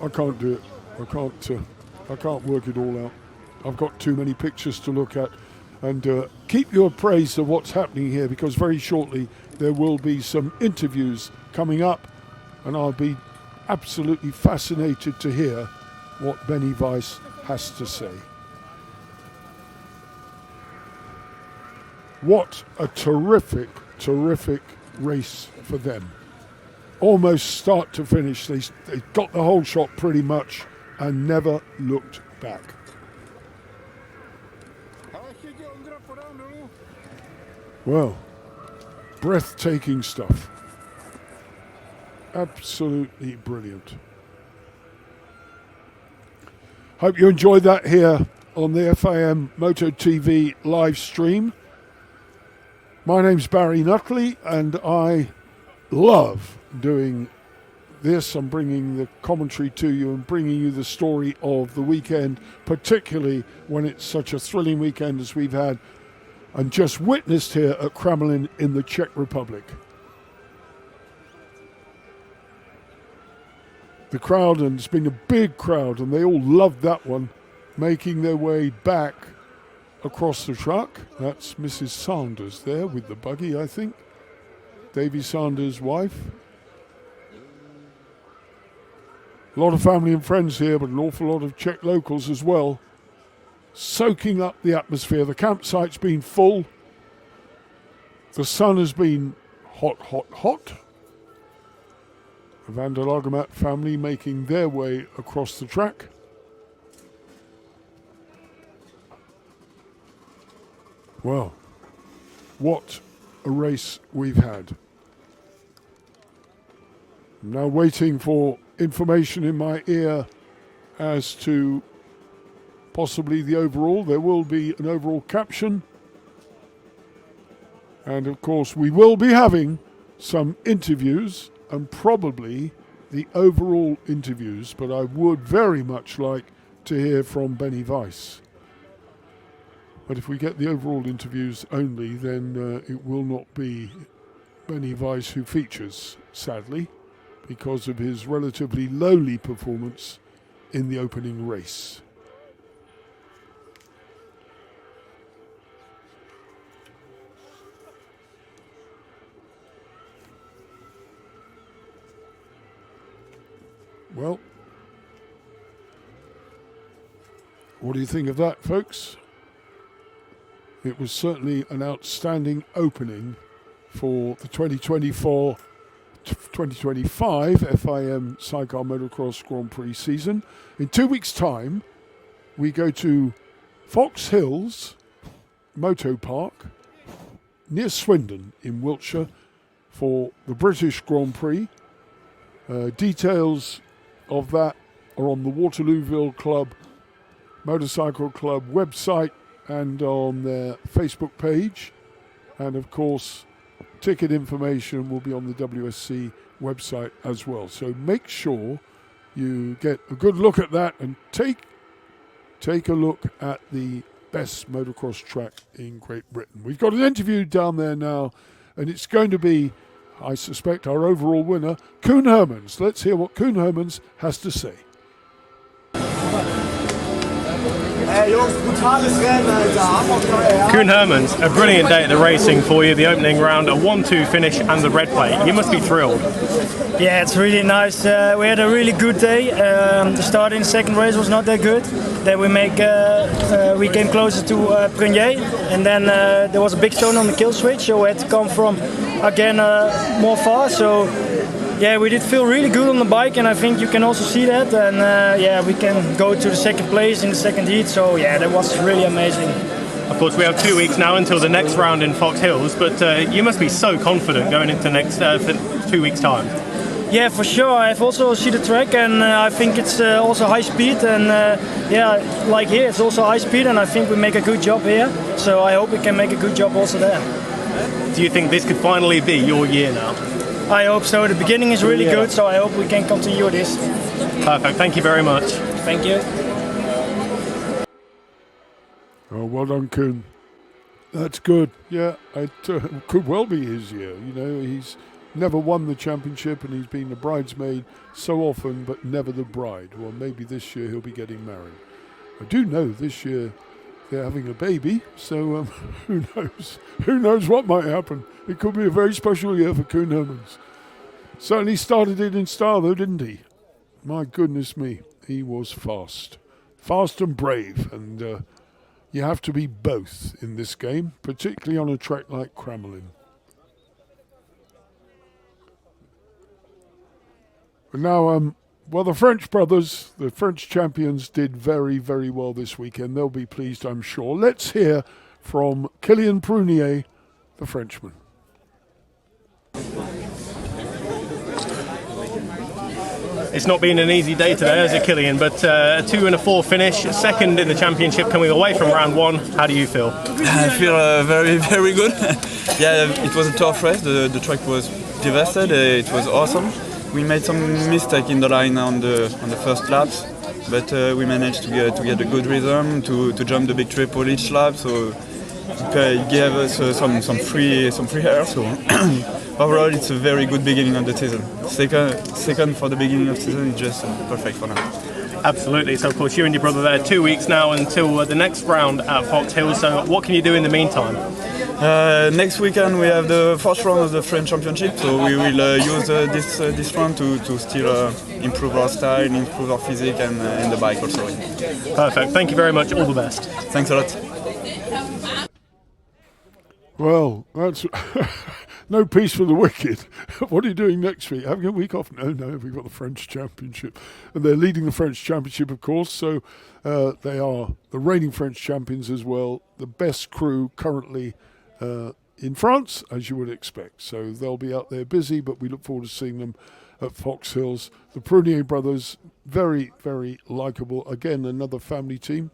I can't do it. I can't work it all out. I've got too many pictures to look at. And keep you appraised of what's happening here, because very shortly there will be some interviews coming up, and I'll be absolutely fascinated to hear what Benny Weiss has to say. What a terrific race for them. Almost start to finish. They got the whole shot pretty much and never looked back. Well, breathtaking stuff. Absolutely brilliant. Hope you enjoyed that here on the FIM Moto TV live stream. My name's Barry Nutley, and I love doing this. I'm bringing the commentary to you and bringing you the story of the weekend, particularly when it's such a thrilling weekend as we've had and just witnessed here at Kramolin in the Czech Republic. The crowd, and it's been a big crowd, and they all loved that one, making their way back across the truck. That's Mrs. Sanders there with the buggy, I think. Davy Sanders' wife. A lot of family and friends here, but an awful lot of Czech locals as well, soaking up the atmosphere. The campsite's been full. The sun has been hot. The Van der Lagemat family making their way across the track. Well, what a race we've had. I'm now waiting for information in my ear as to possibly the overall. There will be an overall caption. And of course we will be having some interviews, and probably the overall interviews, but I would very much like to hear from Benny Weiss. But if we get the overall interviews only, then it will not be Benny Weiss who features, sadly, because of his relatively lowly performance in the opening race. Well, what do you think of that, folks? It was certainly an outstanding opening for the 2024-2025 FIM Sidecar Motocross Grand Prix season. In 2 weeks' time, we go to Fox Hills Moto Park near Swindon in Wiltshire for the British Grand Prix. Details of that are on the Waterlooville Club Motorcycle Club website and on their Facebook page. And of course, ticket information will be on the WSC website as well. So make sure you get a good look at that and take a look at the best motocross track in Great Britain. We've got an interview down there now, and it's going to be, I suspect, our overall winner, Koen Hermans. Let's hear what Koen Hermans has to say. Koen Hermans, a brilliant day at the racing for you. The opening round, a 1-2 finish and the red plate. You must be thrilled. Yeah, it's really nice. We had a really good day. The start in the second race was not that good. Then we came closer to Prunier, and then there was a big stone on the kill switch, so we had to come from again more fast. So yeah, we did feel really good on the bike, and I think you can also see that. And yeah, we can go to the second place in the second heat. So yeah, that was really amazing. Of course, we have 2 weeks now until the next round in Fox Hills, but you must be so confident going into next for 2 weeks' time. Yeah, for sure. I've also seen the track, and I think it's also high speed. And yeah, like here, it's also high speed, and I think we make a good job here. So I hope we can make a good job also there. Do you think this could finally be your year now? I hope so. The beginning is really good, so I hope we can continue this. Perfect. Thank you very much. Thank you. Oh, well done, Koen. That's good. Yeah, it could well be his year. You know, he's never won the championship, and he's been the bridesmaid so often, but never the bride. Well, maybe this year he'll be getting married. I do know this year they're having a baby, so who knows? Who knows what might happen? It could be a very special year for Koen Hermans. Certainly started it in style, though, didn't he? My goodness me, he was fast. Fast and brave, and you have to be both in this game, particularly on a track like Kramolin. And now, well, the French brothers, the French champions, did very, very well this weekend. They'll be pleased, I'm sure. Let's hear from Kilian Prunier, the Frenchman. It's not been an easy day today, has it, Kilian? But a 2 and a 4 finish, second in the championship, coming away from round 1. How do you feel? I feel very, very good. Yeah, it was a tough race. The track was devastated. It was awesome. We made some mistake in the line on the first laps, but we managed to get a good rhythm to jump the big triple each lap. So it gave us some free air. So overall, it's a very good beginning of the season. Second for the beginning of the season is just perfect for now. Absolutely. So of course you and your brother there, 2 weeks now until the next round at Fox Hills. So what can you do in the meantime? Next weekend we have the first round of the French Championship, so we will use this round to still improve our style, improve our physique, and the bike also. Perfect. Thank you very much. All the best. Thanks a lot. Well, that's no peace for the wicked. What are you doing next week? Having a week off? No, we've got the French Championship. And they're leading the French Championship, of course, so they are the reigning French champions as well. The best crew currently in France, as you would expect. So they'll be out there busy, but we look forward to seeing them at Fox Hills. The Prunier brothers, very, very likeable. Again, another family team.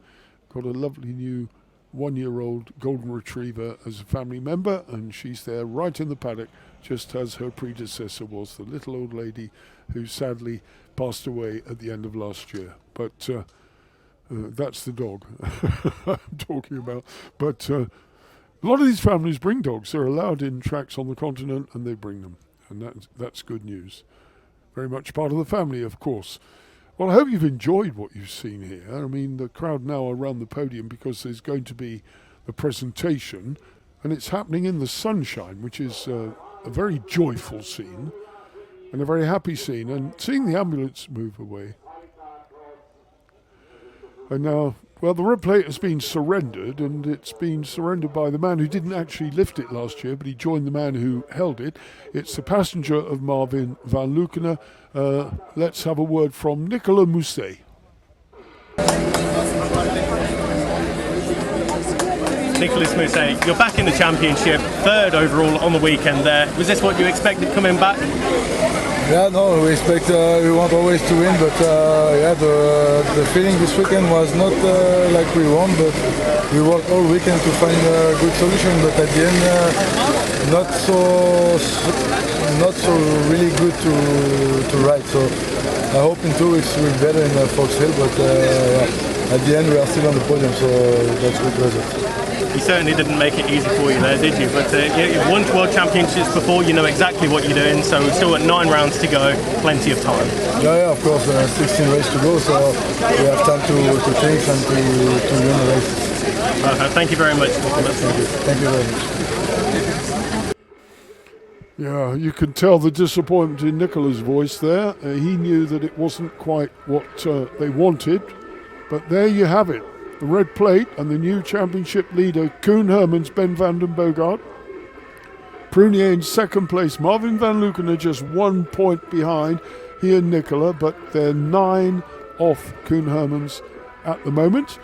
Got a lovely new 1-year-old golden retriever as a family member, and she's there right in the paddock, just as her predecessor was, the little old lady who sadly passed away at the end of last year. But that's the dog I'm talking about. But a lot of these families bring dogs. They're allowed in tracks on the continent, and they bring them, and that's good news. Very much part of the family, of course. Well, I hope you've enjoyed what you've seen here. I mean, the crowd now are around the podium because there's going to be a presentation, and it's happening in the sunshine, which is a very joyful scene and a very happy scene. And seeing the ambulance move away. And now, well, the red plate has been surrendered, and it's been surrendered by the man who didn't actually lift it last year, but he joined the man who held it. It's the passenger of Marvin van Leeuwen. Let's have a word from Nicolas Mousset. Nicolas Mousset, you're back in the championship, third overall on the weekend there. Was this what you expected coming back? Yeah, no, we expect, we want always to win, but yeah, the feeling this weekend was not like we want, but we worked all weekend to find a good solution, but at the end, not so really good to ride. So I hope in 2 weeks we'll be better in Fox Hill, but yeah, at the end we are still on the podium, so that's good result. You certainly didn't make it easy for you there, did you? But you've won World Championships before, you know exactly what you're doing, so we've still got 9 rounds to go, plenty of time. Yeah, of course, 16 races to go, so we have time to think and to win the race. Thank you very much. Thank you very much. Yeah, you can tell the disappointment in Nicola's voice there. He knew that it wasn't quite what they wanted, but there you have it. The red plate and the new championship leader, Koen Hermans, Ben van den Boogaard. Prunier in second place. Marvin van Luken are just 1 point behind he and Nicola, but they're 9 off Koen Hermans at the moment.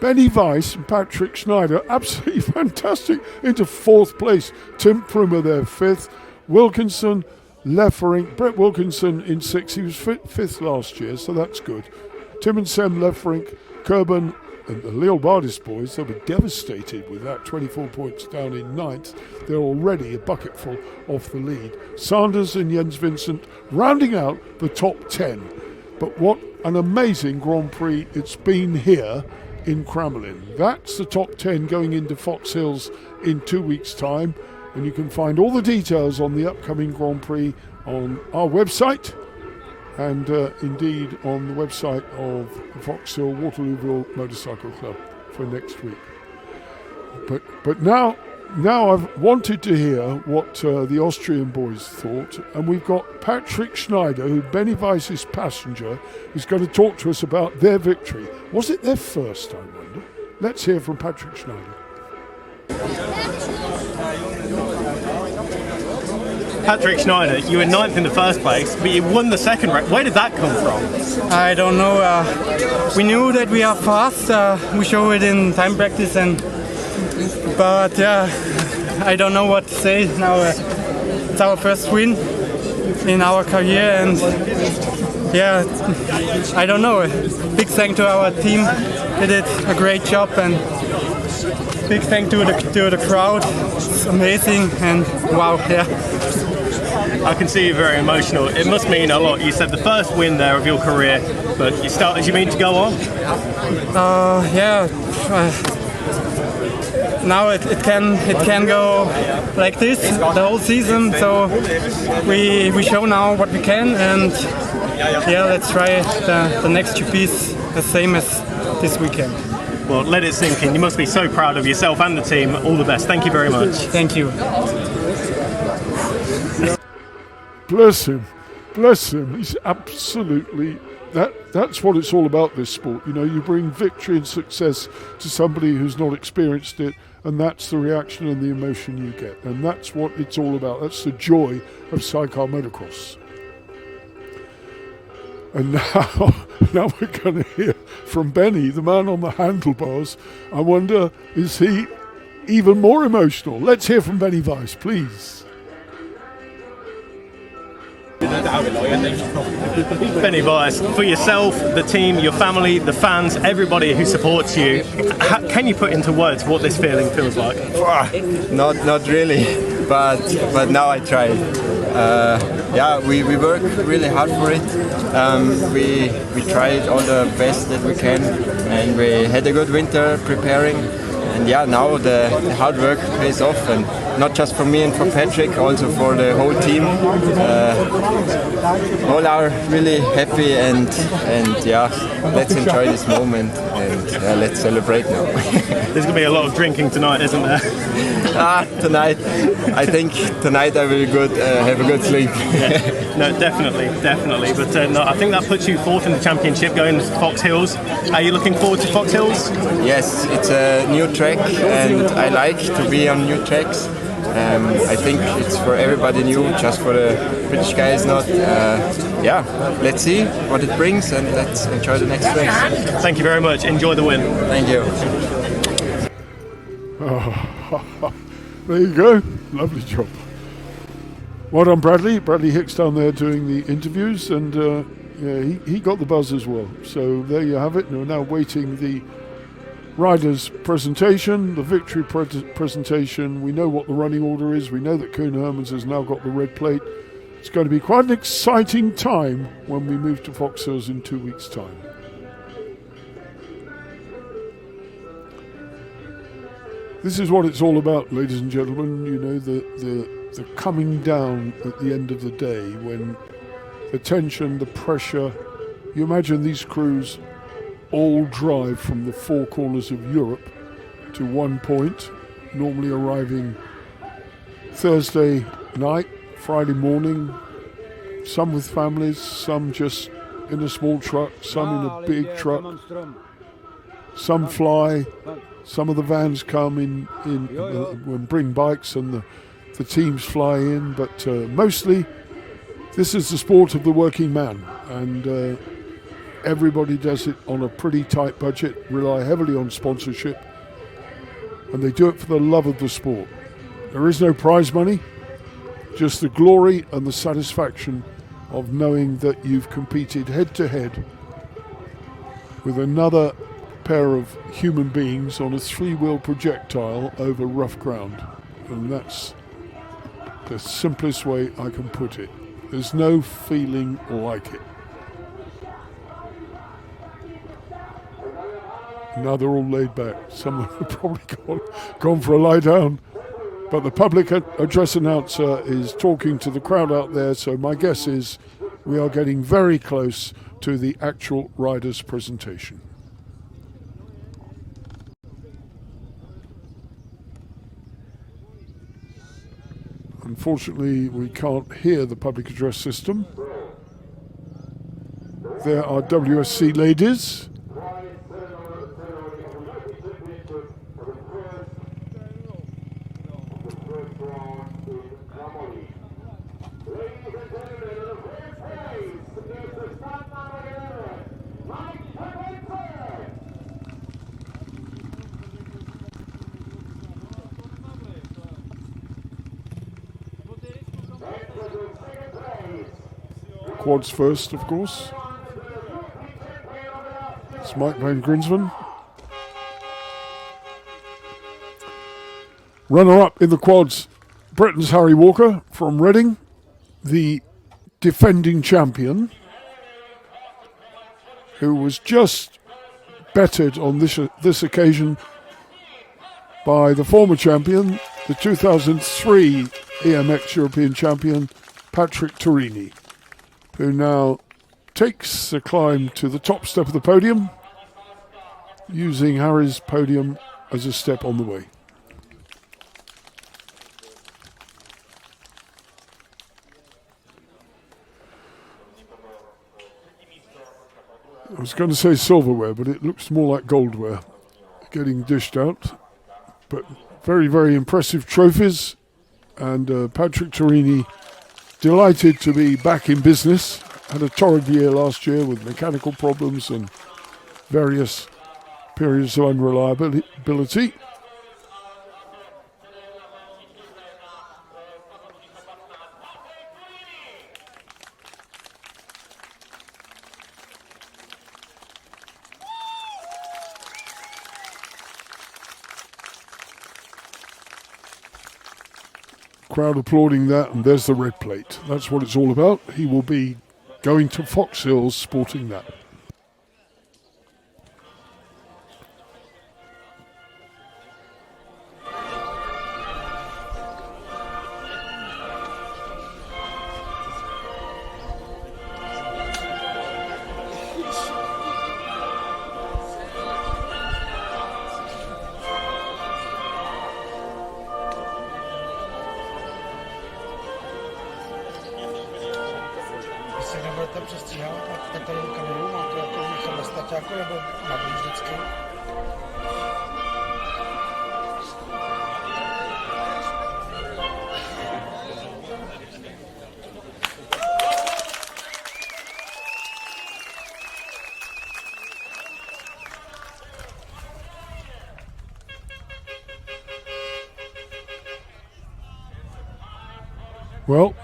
Benny Weiss and Patrick Schneider, absolutely fantastic, into 4th place. Tim Prumer there, 5th. Wilkinson, Lefferink, Brett Wilkinson in 6th. He was 5th last year, so that's good. Tim and Sam Lefferink, Kerben, and the Leobardis boys, they'll be devastated with that 24 points down in 9th. They're already a bucketful off the lead. Sanders and Jens Vincent rounding out the top 10. But what an amazing Grand Prix it's been here in Kramolin. That's the top 10 going into Fox Hills in 2 weeks' time. And you can find all the details on the upcoming Grand Prix on our website, and indeed on the website of the Fox Hill Waterlooville Motorcycle Club for next week. But now I've wanted to hear what the Austrian boys thought, and we've got Patrick Schneider, who Benny Weiss's passenger, who's going to talk to us about their victory. Was it their first, I wonder? Let's hear from Patrick Schneider. Patrick Schneider, you were 9th in the first place, but you won the second race. Where did that come from? I don't know. We knew that we are fast. We show it in time practice, but yeah, I don't know what to say now. It's our first win in our career, and yeah, I don't know. Big thank to our team. They did a great job, and big thank to the crowd. It's amazing, and wow, yeah. I can see you're very emotional. It must mean a lot. You said the first win there of your career, but you mean to go on? Yeah. Now it can go like this the whole season. So we show now what we can, and yeah, let's try the next GPs the same as this weekend. Well, let it sink in. You must be so proud of yourself and the team. All the best. Thank you very much. Thank you. Bless him. He's absolutely, that's what it's all about, this sport. You know, you bring victory and success to somebody who's not experienced it, and that's the reaction and the emotion you get. And that's what it's all about. That's the joy of sidecar motocross. And now we're going to hear from Benny, the man on the handlebars. I wonder, is he even more emotional? Let's hear from Benny Weiss, please. Benny Weiss, for yourself, the team, your family, the fans, everybody who supports you, can you put into words what this feeling feels like? Not really, but now I try. Yeah, we work really hard for it. We tried all the best that we can, and we had a good winter preparing. And yeah, now the hard work pays off, and not just for me and for Patrick, also for the whole team. All are really happy, and yeah, let's enjoy this moment, and let's celebrate now. There's going to be a lot of drinking tonight, isn't there? Tonight, I think tonight I will have a good sleep. Yeah. No, definitely. But no, I think that puts you 4th in the championship going to Fox Hills. Are you looking forward to Fox Hills? Yes, it's a new track, and I like to be on new tracks. I think it's for everybody new, just for the British guys not. Yeah, let's see what it brings, and let's enjoy the next race. Thank you very much. Enjoy the win. Thank you. There you go. Lovely job. Well done, Bradley. Bradley Hicks down there doing the interviews, and yeah, he got the buzz as well. So there you have it. We're now waiting the riders' presentation, the victory presentation. We know what the running order is. We know that Koen Hermans has now got the red plate. It's going to be quite an exciting time when we move to Fox Hills in 2 weeks' time. This is what it's all about, ladies and gentlemen. You know, the coming down at the end of the day, when the tension, the pressure. You imagine these crews all drive from the four corners of Europe to one point, normally arriving Thursday night, Friday morning, some with families, some just in a small truck, some in a big truck, some fly, some of the vans come in and bring bikes and the teams fly in, but mostly this is the sport of the working man, and everybody does it on a pretty tight budget, rely heavily on sponsorship, and they do it for the love of the sport. There is no prize money, just the glory and the satisfaction of knowing that you've competed head to head with another pair of human beings on a three-wheel projectile over rough ground. And that's the simplest way I can put it. There's no feeling like it. Now they're all laid back. Some of them have probably gone for a lie down. But the public address announcer is talking to the crowd out there, so my guess is we are getting very close to the actual riders' presentation. Unfortunately, we can't hear the public address system. There are WSC ladies. Quads first, of course. It's Mike Van Grinsven. Runner-up in the quads, Britain's Harry Walker from Reading, the defending champion, who was just bettered on this occasion by the former champion, the 2003 EMX European champion, Patrick Torini, who now takes the climb to the top step of the podium, using Harry's podium as a step on the way. I was going to say silverware, but it looks more like goldware getting dished out. But very, very impressive trophies, and Patrick Torini delighted to be back in business. Had a torrid year last year with mechanical problems and various periods of unreliability. Crowd applauding that, and there's the red plate. That's what it's all about. He will be going to Fox Hills sporting that. Well,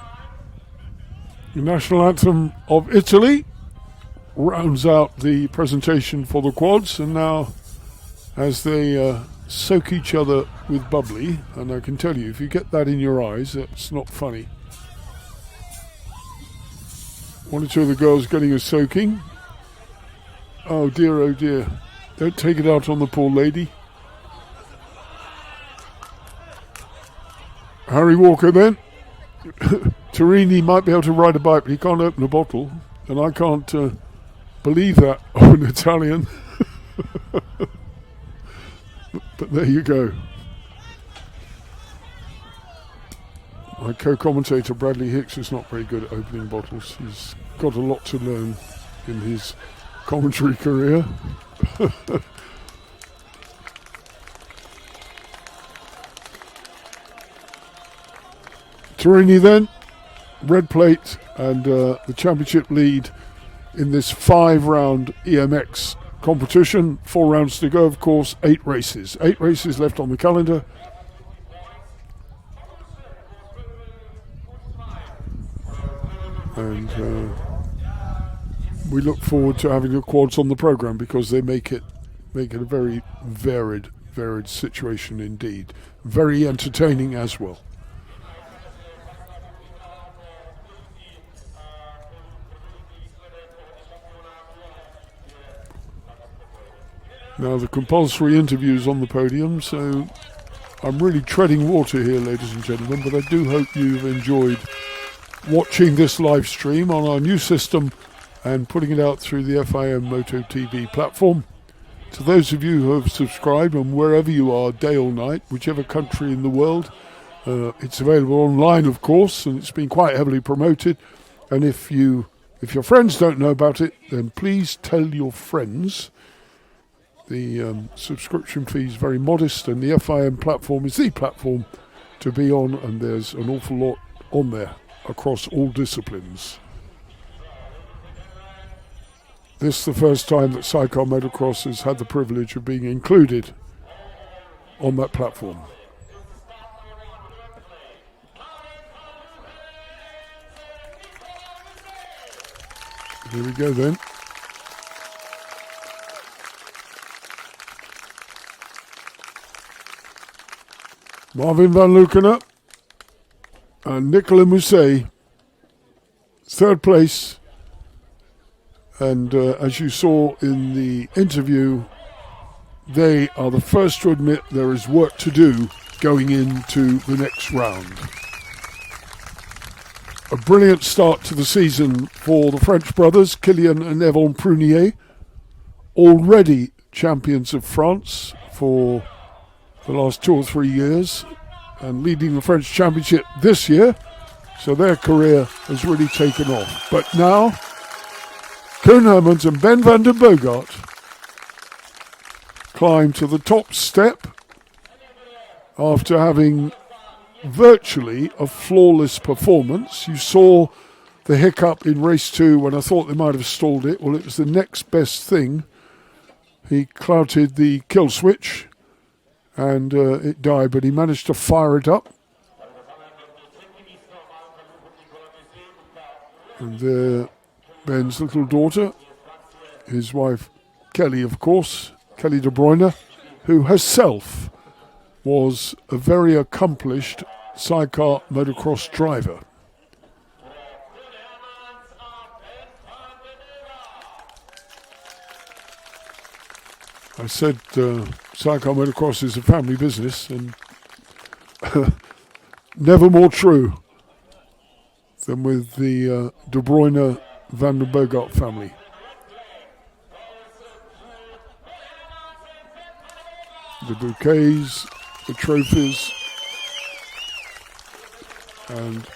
the national anthem of Italy rounds out the presentation for the quads, and now as they soak each other with bubbly, and I can tell you, if you get that in your eyes, it's not funny. One or two of the girls getting a soaking. Oh dear, don't take it out on the poor lady. Harry Walker then. Torini might be able to ride a bike, but he can't open a bottle. And I can't believe that of an Italian. But there you go. My co-commentator Bradley Hicks is not very good at opening bottles. He's got a lot to learn in his commentary career. Torini then, red plate, and the championship lead in this 5-round EMX competition. 4 rounds to go, of course, 8 races. 8 races left on the calendar. And we look forward to having the quads on the program because they make it a very varied situation indeed. Very entertaining as well. Now the compulsory interviews on the podium, so I'm really treading water here, ladies and gentlemen, but I do hope you've enjoyed watching this live stream on our new system and putting it out through the FIM Moto TV platform. To those of you who have subscribed, and wherever you are, day or night, whichever country in the world, it's available online, of course, and it's been quite heavily promoted. And if your friends don't know about it, then please tell your friends. The subscription fee is very modest, and the FIM platform is the platform to be on, and there's an awful lot on there across all disciplines. This is the first time that Sidecar Motocross has had the privilege of being included on that platform. Here we go then. Marvin van Lukener and Nicolas Mousset, 3rd place. And as you saw in the interview, they are the first to admit there is work to do going into the next round. A brilliant start to the season for the French brothers, Kylian and Yvon Prunier, already champions of France for the last 2 or 3 years and leading the French championship this year. So their career has really taken off. But now, Koen Hermans and Ben van den Bogart climb to the top step after having virtually a flawless performance. You saw the hiccup in race 2 when I thought they might have stalled it. Well, it was the next best thing. He clouted the kill switch and it died, but he managed to fire it up. And Ben's little daughter, his wife Kelly, of course, Kelly De Bruyne, who herself was a very accomplished sidecar motocross driver. I said sidecar motocross is a family business, and never more true than with the De Bruyne van den Bogart family. The bouquets, the trophies, and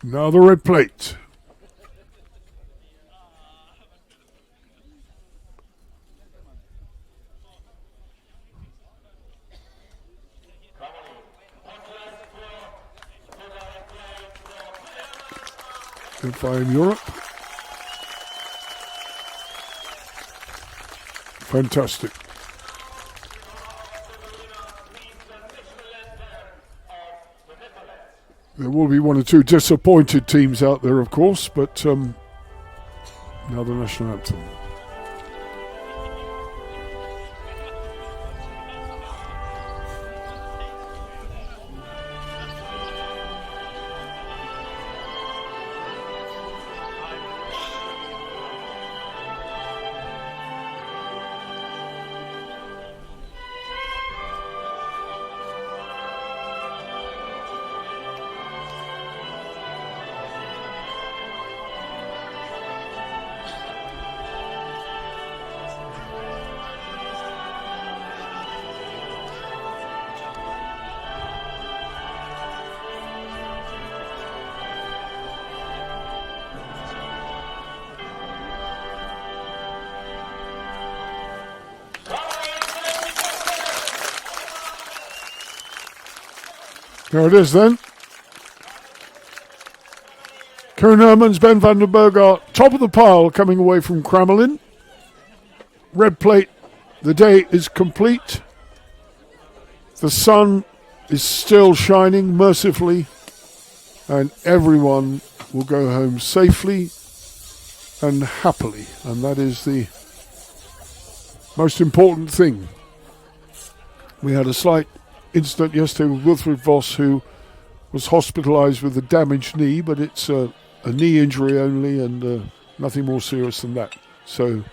now the red plate. FIM Europe. Fantastic. There will be 1 or 2 disappointed teams out there, of course, but now the national anthem. There it is then. Koen Hermans, Ben van den Berg are top of the pile coming away from Kramolin. Red plate, the day is complete. The sun is still shining mercifully, and everyone will go home safely and happily, and that is the most important thing. We had a slight incident yesterday with Wilfried Voss, who was hospitalised with a damaged knee, but it's a knee injury only and nothing more serious than that. So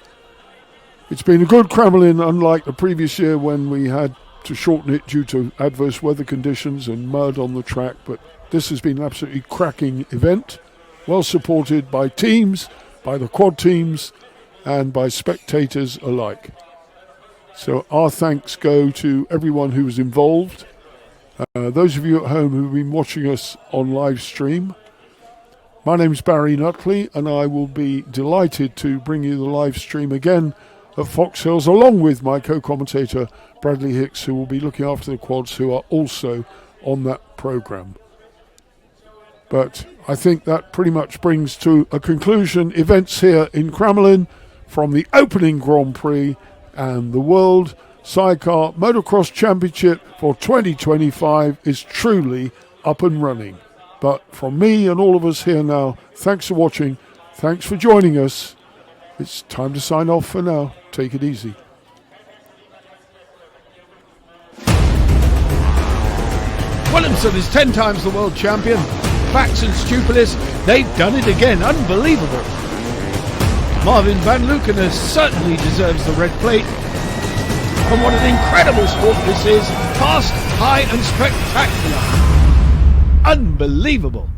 it's been a good Kramolin, unlike the previous year when we had to shorten it due to adverse weather conditions and mud on the track. But this has been an absolutely cracking event, well supported by teams, by the quad teams and by spectators alike. So our thanks go to everyone who was involved. Those of you at home who've been watching us on live stream, my name's Barry Nutley, and I will be delighted to bring you the live stream again at Fox Hills, along with my co-commentator Bradley Hicks, who will be looking after the quads, who are also on that programme. But I think that pretty much brings to a conclusion events here in Kramolin from the opening Grand Prix, and the World Sidecar Motocross Championship for 2025 is truly up and running. But from me and all of us here now, thanks for watching, thanks for joining us. It's time to sign off for now. Take it easy. Williamson is 10 times the world champion. Fax and Stupilis, they've done it again. Unbelievable. Marvin van Lukenes certainly deserves the red plate. And what an incredible sport this is. Fast, high and spectacular. Unbelievable.